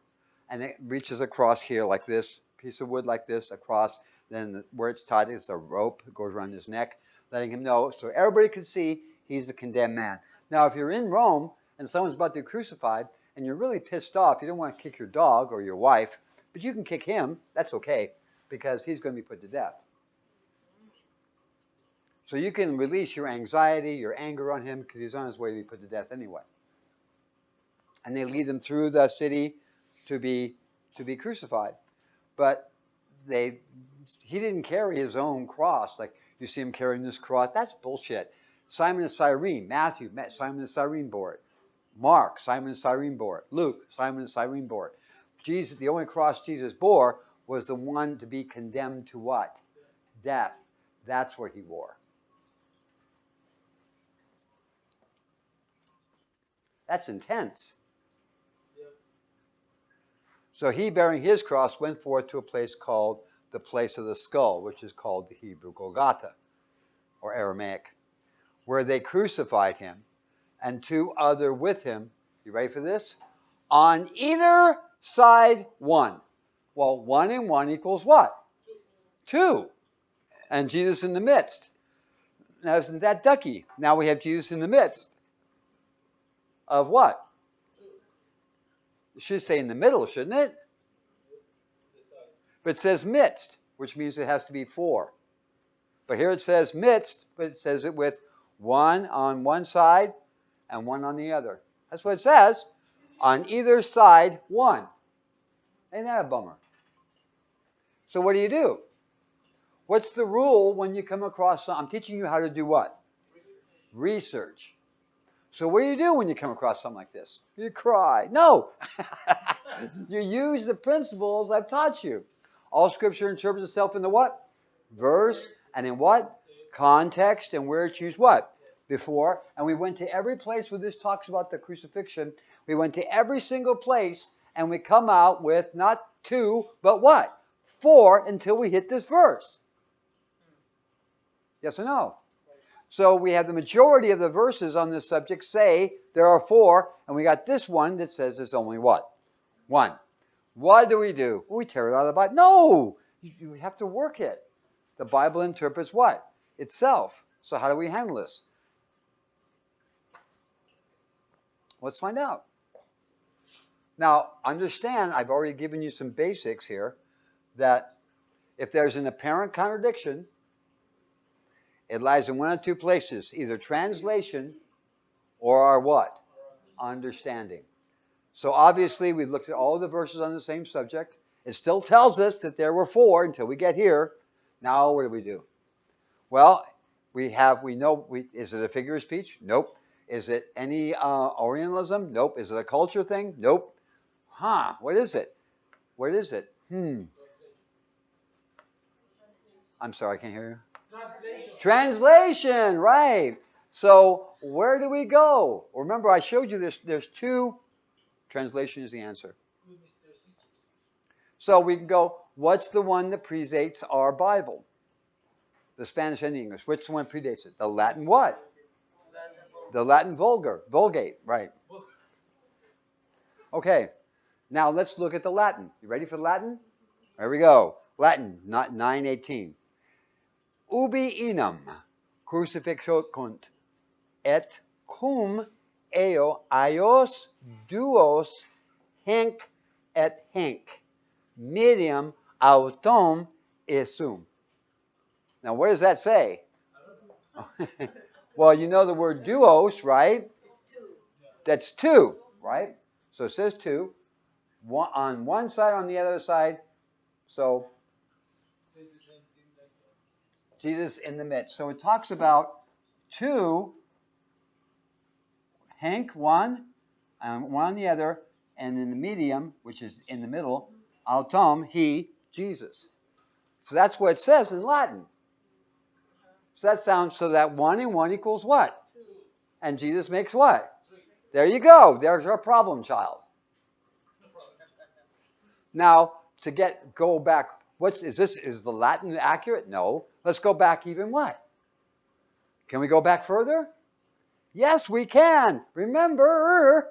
And it reaches across here like this, piece of wood like this, across. Then where it's tied is a rope that goes around his neck. letting him know so everybody could see he's the condemned man. Now, if you're in Rome and someone's about to be crucified and you're really pissed off, you don't want to kick your dog or your wife, but you can kick him. That's okay because he's going to be put to death. So you can release your anxiety, your anger on him because he's on his way to be put to death anyway. And they lead him through the city to be crucified. But he didn't carry his own cross. Like you see him carrying this cross. That's bullshit. Simon of Cyrene, Matthew, Simon of Cyrene bore it. Mark, Simon of Cyrene bore it. Luke, Simon of Cyrene bore it. Jesus, the only cross Jesus bore was the one to be condemned to what? Death. That's what he wore. That's intense. So he, bearing his cross, went forth to a place called the place of the skull, which is called the Hebrew Golgotha, or Aramaic, where they crucified him, and two other with him. You ready for this? On either side, one. Well, 1 and 1 equals what? 2. And Jesus in the midst. Now, isn't that ducky? Now we have Jesus in the midst. Of what? It should say in the middle, shouldn't it? But it says midst, which means it has to be 4. But here it says midst, but it says it with 1 on one side and 1 on the other. That's what it says. On either side, 1. Ain't that a bummer? So what do? What's the rule when you come across something? I'm teaching you how to do what? Research. So what do when you come across something like this? You cry. No. You use the principles I've taught you. All Scripture interprets itself in the what? Verse. And in what? Context. And where it's used what? Before. And we went to every place where this talks about the crucifixion. We went to every single place and we come out with not 2, but what? 4 until we hit this verse. Yes or no? So we have the majority of the verses on this subject say there are 4, and we got this one that says there's only what? 1. What do? We tear it out of the Bible. No! You have to work it. The Bible interprets what? Itself. So how do we handle this? Let's find out. Now, understand, I've already given you some basics here, that if there's an apparent contradiction, it lies in one of 2 places, either translation or our what? Understanding. So obviously, we've looked at all the verses on the same subject. It still tells us that there were 4 until we get here. Now, what do? Well, is it a figure of speech? Nope. Is it any Orientalism? Nope. Is it a culture thing? Nope. What is it? What is it? I'm sorry, I can't hear you. Translation, right. So where do we go? Remember, I showed you there's 2. Translation is the answer. So we can go, what's the one that predates our Bible? The Spanish and the English. Which one predates it? The Latin what? The Latin Vulgate, right. Okay, now let's look at the Latin. You ready for Latin? There we go. Latin, 9:18. Ubi inam crucifixocunt, et cum eo aios duos henc et henc, medium autom isum. Now, what does that say? Well, you know the word duos, right? That's 2, right? So it says 2. One, on one side, on the other side. So Jesus in the midst. So it talks about 2, Hank 1, and 1 on the other, and in the medium, which is in the middle, autum, he, Jesus. So that's what it says in Latin. So that sounds so that 1 and 1 equals what? 2. And Jesus makes what? 3. There you go. There's our problem child. Now, go back, is the Latin accurate? No. Let's go back even what? Can we go back further? Yes, we can. Remember.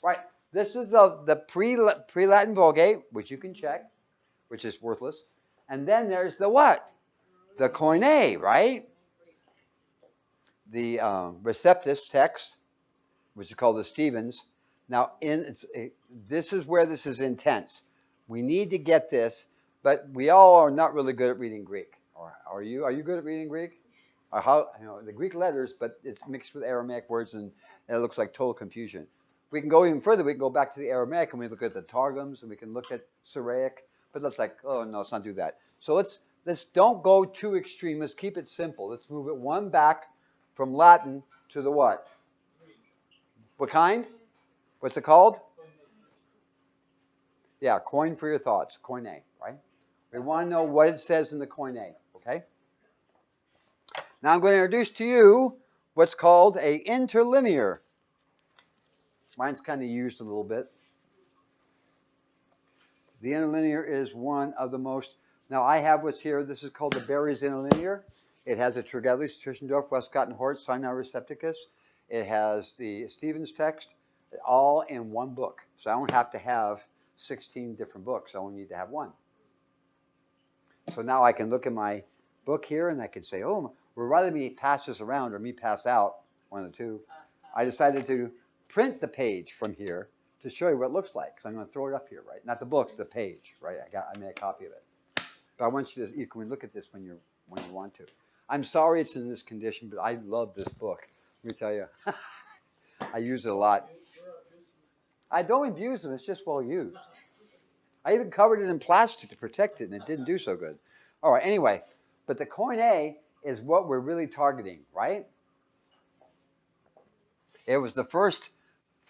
Right. This is the pre-Latin Vulgate, which you can check, which is worthless. And then there's the what? The Koine, right? The receptus text, which is called the Stevens. Now, this is where this is intense. We need to get this, but we all are not really good at reading Greek. Or are you? Are you good at reading Greek? Or how? The Greek letters, but it's mixed with Aramaic words, and it looks like total confusion. We can go even further. We can go back to the Aramaic, and we look at the Targums, and we can look at Syriac. But let's oh no, let's not do that. So let's don't go too extreme. Let's keep it simple. Let's move it one back from Latin to the what? What kind? What's it called? Yeah, coin for your thoughts. Koine, right? We want to know what it says in the Koine, okay? Now I'm going to introduce to you what's called a interlinear. Mine's kind of used a little bit. The interlinear is one of the most... Now I have what's here. This is called the Berry's interlinear. It has a Tregelles, Tischendorf, Westcott, and Hort, Sinai Recepticus. It has the Stevens text, all in one book. So I don't have to have 16 different books. I only need to have one. So now I can look at my book here and I can say, oh, rather me pass this around or me pass out, one of the two, I decided to print the page from here to show you what it looks like. So I'm going to throw it up here, right? Not the book, the page, right? I made a copy of it. But I want you can look at this when you want to. I'm sorry it's in this condition, but I love this book. Let me tell you. I use it a lot. I don't abuse them. It's just well used. I even covered it in plastic to protect it, and it didn't do so good. All right, anyway. But the Koine is what we're really targeting, right? It was the fourth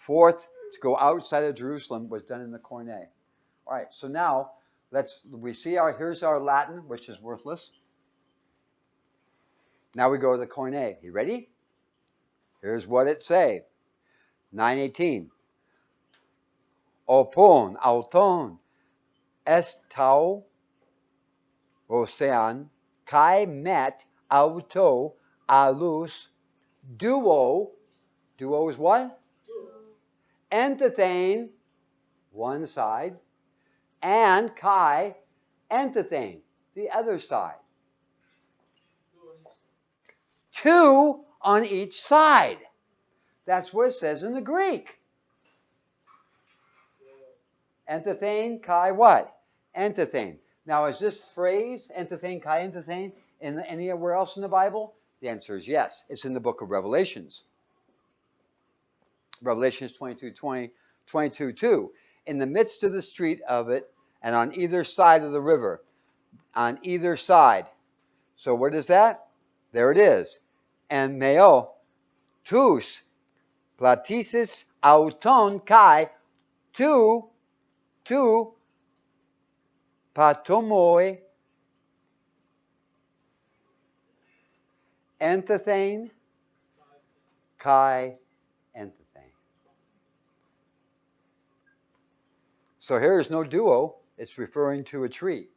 to go outside of Jerusalem was done in the Koine. All right, so now here's our Latin, which is worthless. Now we go to the Koine. You ready? Here's what it say. 9:18. Opon, auton, estau, ocean, kai met, auto, alus, duo. Duo is what? Enthethane, one side, and kai, enthethane, the other side. Two on each side. That's what it says in the Greek. Enthethane, kai, what? Enthethane. Now, is this phrase, enthethane, kai, enthethane, anywhere else in the Bible? The answer is yes. It's in the book of Revelations. Revelations 22:20, 22:2. In the midst of the street of it, and on either side of the river. On either side. So what is that? There it is. And meo, tous, platisis, auton, kai, tu, patomoi, enthethane, kai, enthethane. So here is no duo. It's referring to a tree.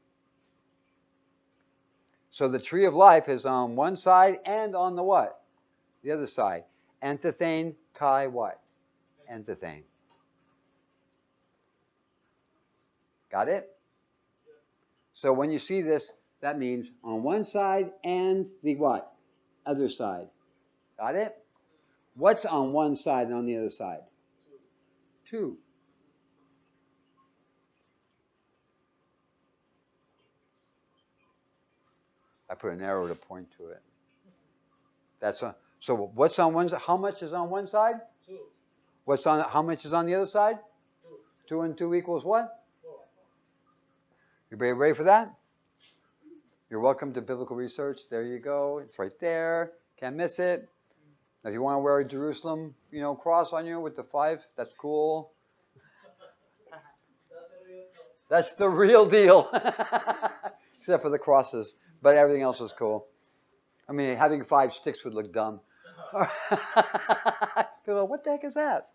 So the tree of life is on one side and on the what? The other side. Enthethane, kai, what? Enthethane. Got it? So when you see this, that means on one side and the what? Other side. Got it? What's on one side and on the other side? Two. I put an arrow to point to it. So what's on one side? How much is on one side? 2. How much is on the other side? 2. 2 and 2 equals what? 4. You ready for that? You're welcome to Biblical Research. There you go. It's right there. Can't miss it. Now, if you want to wear a Jerusalem, cross on you with the 5, that's cool. That's the real deal. Except for the crosses. But everything else is cool. I mean, having 5 sticks would look dumb. People go, what the heck is that?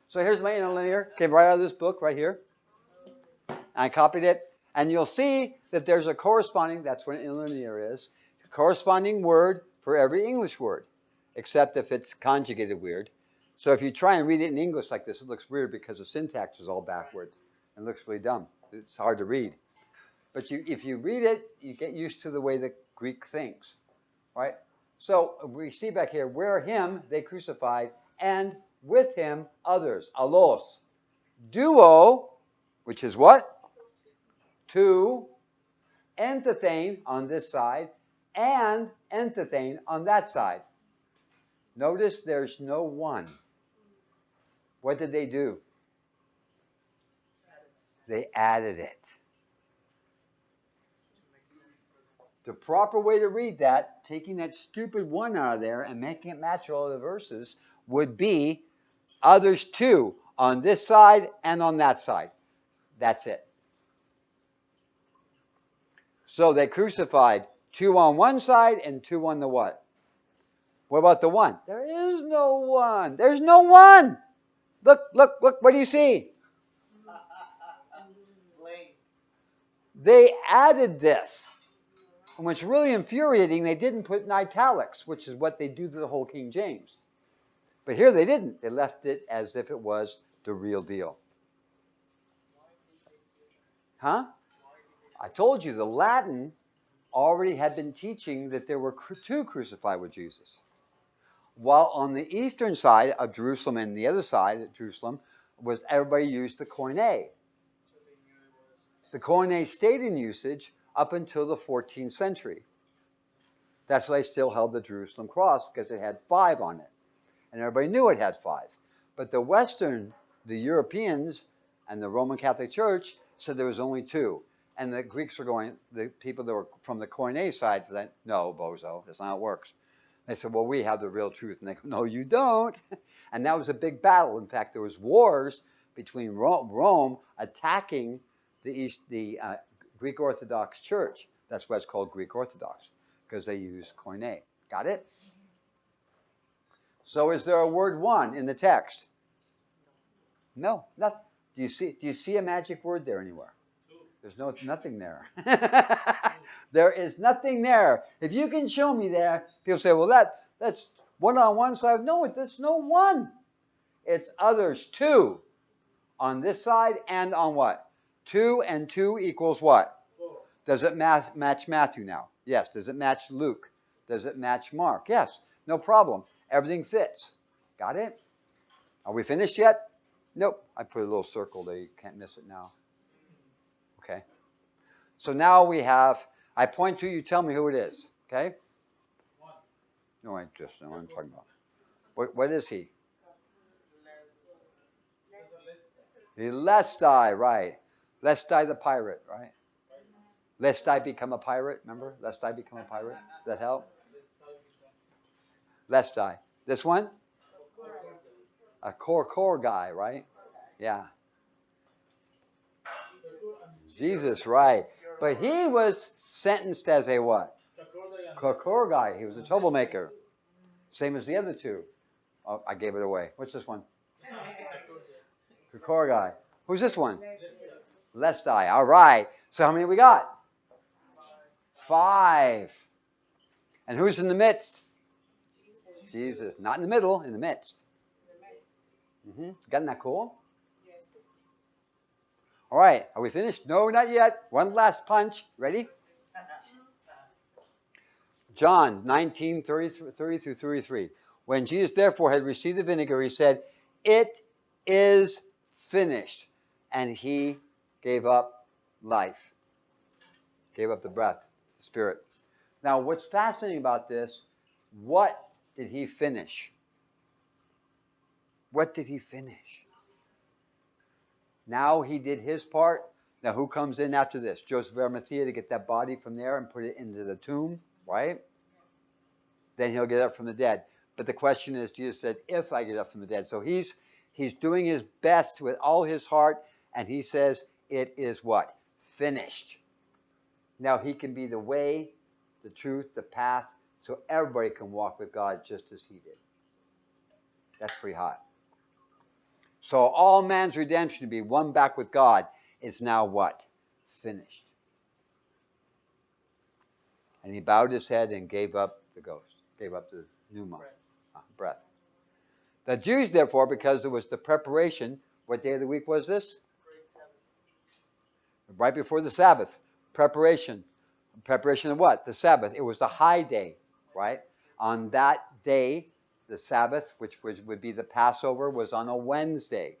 So here's my interlinear. Came right out of this book right here. I copied it. And you'll see that there's a corresponding, that's what an interlinear is, a corresponding word for every English word, except if it's conjugated weird. So if you try and read it in English like this, it looks weird because the syntax is all backward and looks really dumb. It's hard to read. But if you read it, you get used to the way the Greek thinks, right? So we see back here, where him they crucified, and with him others, allos. Duo, which is what? Two, enthethane on this side, and enthethane on that side. Notice there's no one. What did they do? They added it. The proper way to read that, taking that stupid one out of there and making it match all the verses, would be others two on this side and on that side. That's it. So they crucified two on one side and two on the what? What about the one? There is no one. There's no one. Look, what do you see? They added this. And what's really infuriating, they didn't put in italics, which is what they do to the whole King James. But here they didn't. They left it as if it was the real deal. Huh? I told you the Latin already had been teaching that there were two crucified with Jesus. While on the eastern side of Jerusalem and the other side of Jerusalem was everybody used the koine. The koine stayed in usage up until the 14th century. That's why they still held the Jerusalem cross, because it had 5 on it. And everybody knew it had 5. But the the Europeans and the Roman Catholic Church said there was only 2. And the Greeks were going, the people that were from the koine side said, no, bozo, that's not how it works. They said, well, we have the real truth. And they go, no, you don't. And that was a big battle. In fact, there was wars between Rome attacking the Greek Orthodox Church. That's why it's called Greek Orthodox, because they use koine. Got it? So is there a word one in the text? No. Nothing. Do you see a magic word there anywhere? There's nothing there. There is nothing there. If you can show me there, people say, well, that's one on one side. No, there's no one. It's others, 2 on this side and on what? 2 and 2 equals what? 4. Does it match Matthew now? Yes. Does it match Luke? Does it match Mark? Yes. No problem. Everything fits. Got it? Are we finished yet? Nope. I put a little circle there. You can't miss it now. Okay. So now we have, I point to you, tell me who it is. Okay? 1. No, I just know what I'm talking about. What is he? Lestai, right. Lestai the pirate, right? Lestai become a pirate, remember? Lestai become a pirate. Does that help? Lestai. This one? A core guy, right? Yeah. Jesus, right. But he was sentenced as a what? Core guy. He was a troublemaker. Same as the other 2. Oh, I gave it away. What's this one? Core guy. Who's this one? Lestai. All right. So how many we got? 5. And who's in the midst? Jesus. Not in the middle, in the midst. Isn't that cool? All right. Are we finished? No, not yet. One last punch. Ready? John 19, 30 through 33. When Jesus therefore had received the vinegar, he said, it is finished. And he gave up life. Gave up the breath, the spirit. Now, what's fascinating about this, what did he finish? What did he finish? Now he did his part. Now who comes in after this? Joseph of Arimathea to get that body from there and put it into the tomb, right? Then he'll get up from the dead. But the question is, Jesus said, if I get up from the dead. So he's doing his best with all his heart, and he says, it is what? Finished. Now he can be the way, the truth, the path, so everybody can walk with God just as he did. That's pretty hot. So all man's redemption to be one back with God is now what? Finished. And he bowed his head and gave up the ghost, gave up the pneuma, breath. The Jews, therefore, because it was the preparation, what day of the week was this? Right before the Sabbath. preparation. Preparation of what? The Sabbath. It was a high day, right? On that day, the Sabbath, which would be the Passover, was on a Wednesday.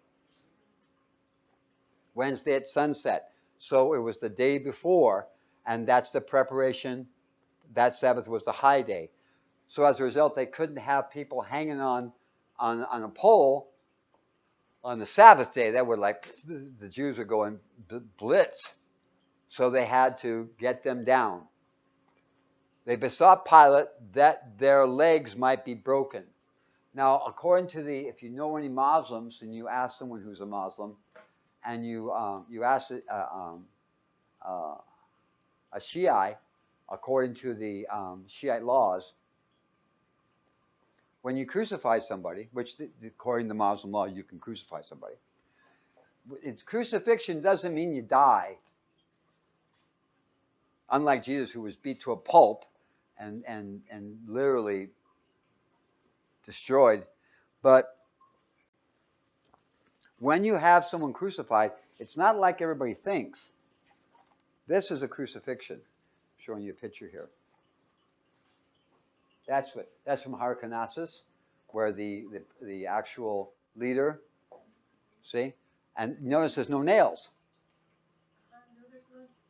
Wednesday at sunset. So it was the day before, and that's the preparation. That Sabbath was the high day. So as a result, they couldn't have people hanging on a pole on the Sabbath day. That would the Jews would go and blitz. So they had to get them down. They besought Pilate that their legs might be broken. Now, according to if you know any Muslims, and you ask someone who's a Muslim, and you ask a Shiite, according to the Shiite laws, when you crucify somebody, which according to Muslim law, you can crucify somebody. Crucifixion doesn't mean you die. Unlike Jesus, who was beat to a pulp and literally destroyed. But when you have someone crucified, it's not like everybody thinks. This is a crucifixion. I'm showing you a picture here. That's from Hyrcanassus, where the actual leader, see? And notice there's no nails.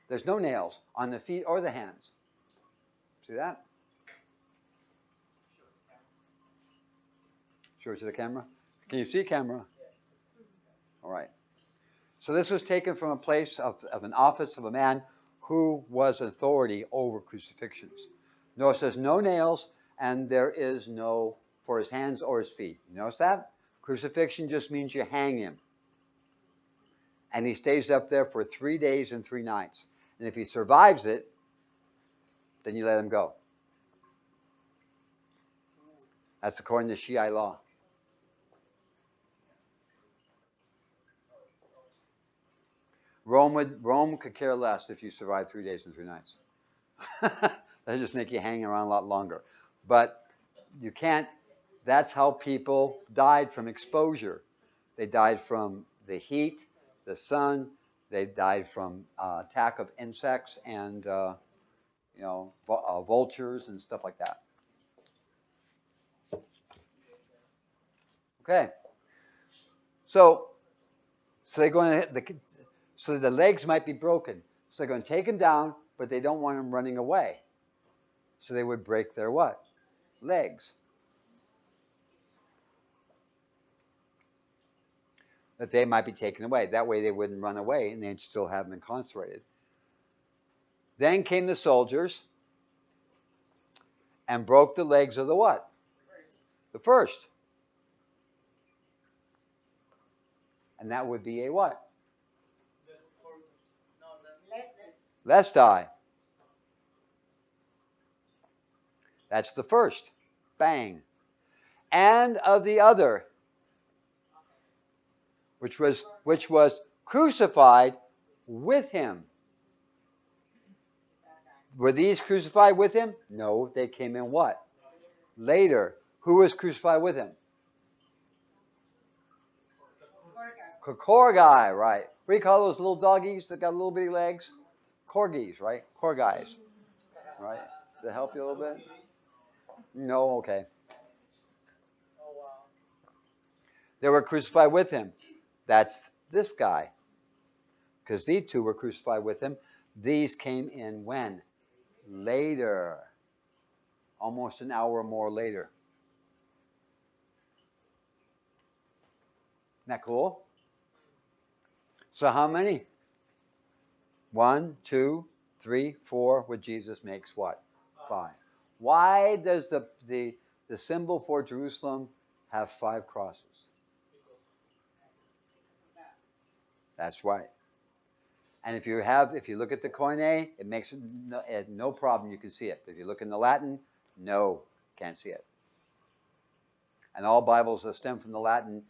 There's no nails on the feet or the hands. See that? Show it to the camera. Can you see camera? All right. So this was taken from a place of an office of a man who was authority over crucifixions. Notice there's no nails, and there is no for his hands or his feet. You notice that? Crucifixion just means you hang him. And he stays up there for 3 days and 3 nights. And if he survives it, then you let him go. That's according to Shiite law. Rome could care less if you survive 3 days and 3 nights. That'll just make you hang around a lot longer. But you can't. That's how people died from exposure. They died from the heat, the sun. They died from attack of insects and vultures and stuff like that. Okay. So they're going to so the legs might be broken. So they're going to take him down, but they don't want him running away. So they would break their what? Legs. That they might be taken away. That way they wouldn't run away and they'd still have him incarcerated. Then came the soldiers and broke the legs of the what? The first. And that would be a what? Lest die. That's the first. Bang. And of the other, which was crucified with him. Were these crucified with him? No, they came in what? Later. Who was crucified with him? Corgi, right. What do you call those little doggies that got little bitty legs? Corgis, right? Corgis. Right? Does that help you a little bit? No, okay. They were crucified with him. That's this guy. Because these two were crucified with him. These came in when? Later. Almost an hour or more later. Isn't that cool? So how many? 1, 2, 3, 4 with Jesus makes what? 5. Why does the symbol for Jerusalem have 5 crosses? That's right. And if you look at the Koine, it makes it no problem. You can see it. If you look in the Latin, no, can't see it. And all Bibles that stem from the Latin,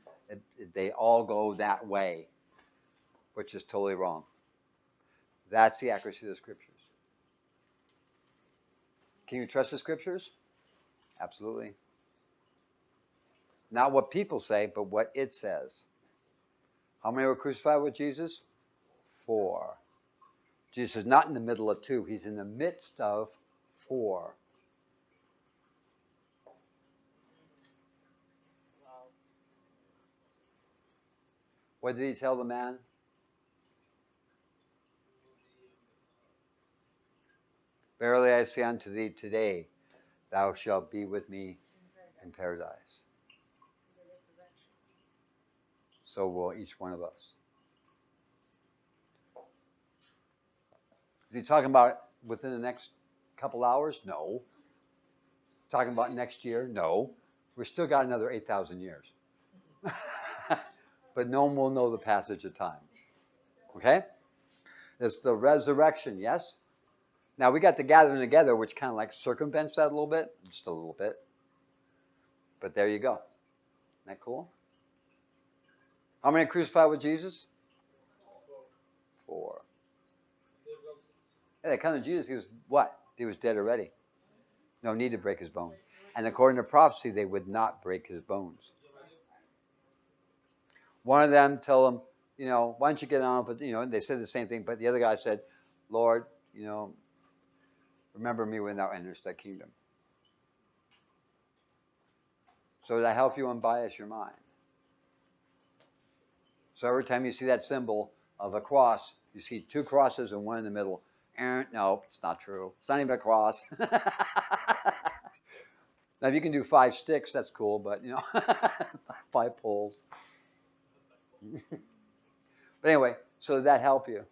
they all go that way, which is totally wrong. That's the accuracy of the Scriptures. Can you trust the Scriptures? Absolutely. Not what people say, but what it says. How many were crucified with Jesus? 4. Jesus is not in the middle of two. He's in the midst of four. Wow. What did he tell the man? Verily I say unto thee, today thou shalt be with me in paradise. So will each one of us. Is he talking about within the next couple hours? No. Talking about next year? No. We've still got another 8,000 years. But no one will know the passage of time. Okay? It's the resurrection, yes? Now we got the gathering together, which kind of like circumvents that a little bit. Just a little bit. But there you go. Isn't that cool? How many crucified with Jesus? 4. Yeah, they come to Jesus. He was what? He was dead already. No need to break his bones. And according to prophecy, they would not break his bones. One of them told him, why don't you get on with, they said the same thing, but the other guy said, Lord, remember me when thou enterest thy kingdom. So that help you unbias your mind. So every time you see that symbol of a cross, you see 2 crosses and one in the middle. No, it's not true. It's not even a cross. Now, if you can do 5 sticks, that's cool, but, 5 poles. But anyway, so does that help you?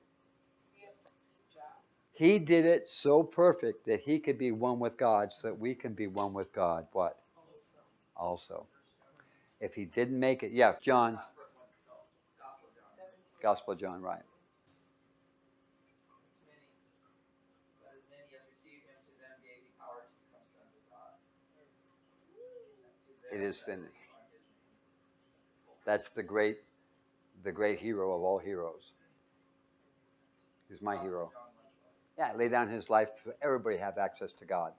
He did it so perfect that he could be one with God so that we can be one with God. What? Also. If he didn't make it, yeah, John. Gospel of John, right. It is finished. That's the great hero of all heroes. He's my hero. Yeah, lay down his life so everybody have access to God.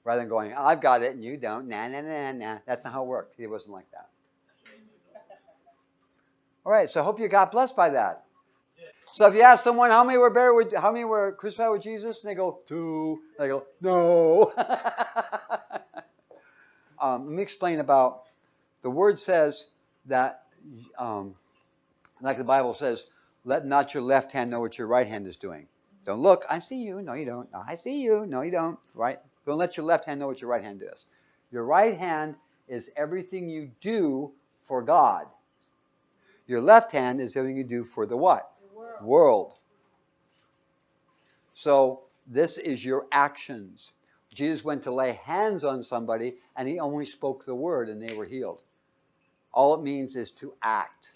Rather than going, I've got it and you don't. Nah, nah, nah, nah. That's not how it worked. He wasn't like that. All right, so I hope you got blessed by that. So if you ask someone how many were crucified with Jesus, and they go 2, they go no. Let me explain about the word says that, like the Bible says, let not your left hand know what your right hand is doing. Don't look. I see you. No, you don't. No, I see you. No, you don't. Right? Don't let your left hand know what your right hand does. Your right hand is everything you do for God. Your left hand is everything you do for the what? The world. So this is your actions. Jesus went to lay hands on somebody and he only spoke the word and they were healed. All it means is to act.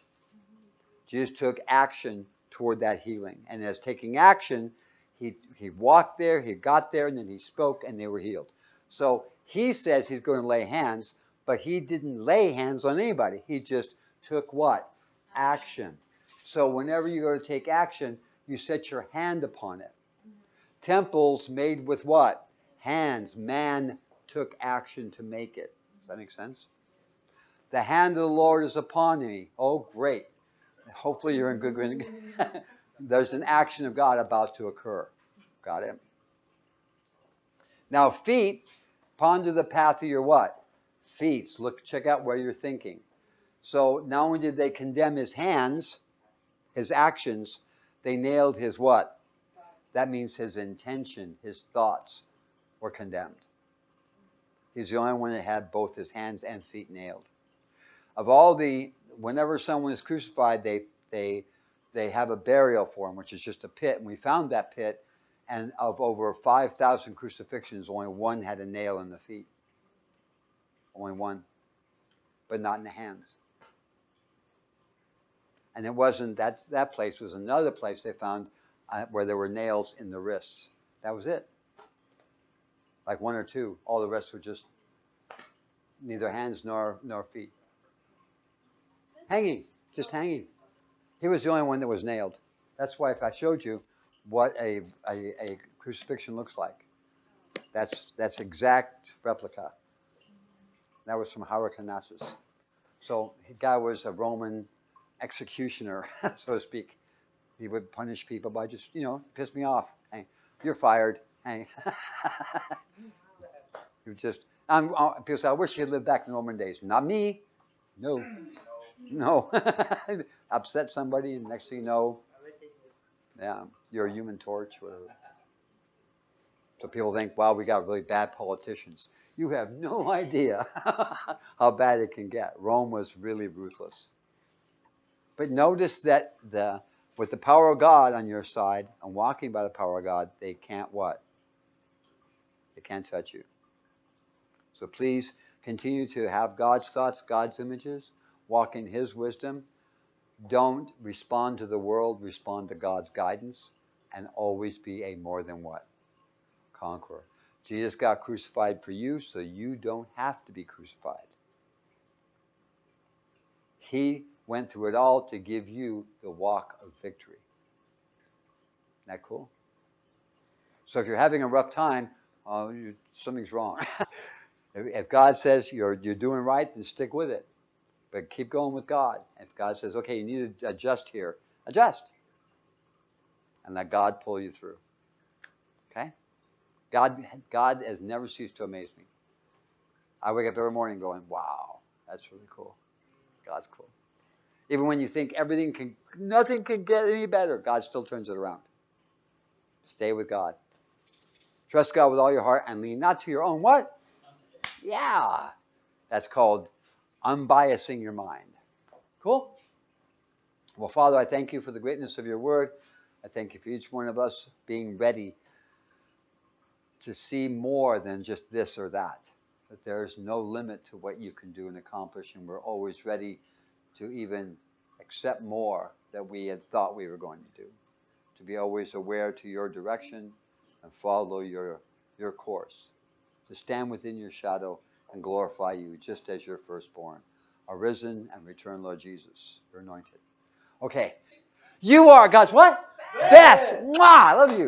Jesus took action toward that healing. And as taking action, he walked there, he got there, and then he spoke and they were healed. So he says he's going to lay hands, but he didn't lay hands on anybody. He just took what? Action. So whenever you go to take action, you set your hand upon it. Temples made with what? Hands. Man took action to make it. Does that make sense? The hand of the Lord is upon me. Oh, great. Hopefully you're in good ground. There's an action of God about to occur. Got it? Now, feet, ponder the path of your what? Feet. Look, check out where you're thinking. So not only did they condemn his hands, his actions, they nailed his what? That means his intention, his thoughts were condemned. He's the only one that had both his hands and feet nailed. Of all whenever someone is crucified, they have a burial for him, which is just a pit. And we found that pit, and of over 5,000 crucifixions, only one had a nail in the feet. Only one, but not in the hands. And it wasn't, that place was another place they found where there were nails in the wrists. That was it. Like 1 or 2. All the rest were just neither hands nor feet. Hanging, just hanging. He was the only one that was nailed. That's why if I showed you what a crucifixion looks like, that's exact replica. That was from So the guy was a Roman executioner, so to speak. He would punish people by just, piss me off. Hey, you're fired. Hey. You just, people say, I wish you had lived back in the Roman days. Not me. No. No. Upset somebody, and next thing you know, yeah, you're a human torch, whatever. So people think, wow, we got really bad politicians. You have no idea how bad it can get. Rome was really ruthless. But notice that with the power of God on your side and walking by the power of God, they can't what? They can't touch you. So please continue to have God's thoughts, God's images, walk in His wisdom. Don't respond to the world, respond to God's guidance, and always be a more than what? Conqueror. Jesus got crucified for you, so you don't have to be crucified. He went through it all to give you the walk of victory. Isn't that cool? So if you're having a rough time, something's wrong. If God says you're doing right, then stick with it. But keep going with God. If God says, okay, you need to adjust here, adjust. And let God pull you through. Okay? God has never ceased to amaze me. I wake up every morning going, wow, that's really cool. God's cool. Even when you think nothing can get any better, God still turns it around. Stay with God. Trust God with all your heart and lean not to your own what? Yeah. That's called unbiasing your mind. Cool? Well, Father, I thank you for the greatness of your word. I thank you for each one of us being ready to see more than just this or that. That there's no limit to what you can do and accomplish, and we're always ready to even accept more that we had thought we were going to do. To be always aware to your direction and follow your course. To stand within your shadow and glorify you just as your firstborn, arisen and returned Lord Jesus. You're anointed. Okay. You are God's what? Best. Mwah! I love you.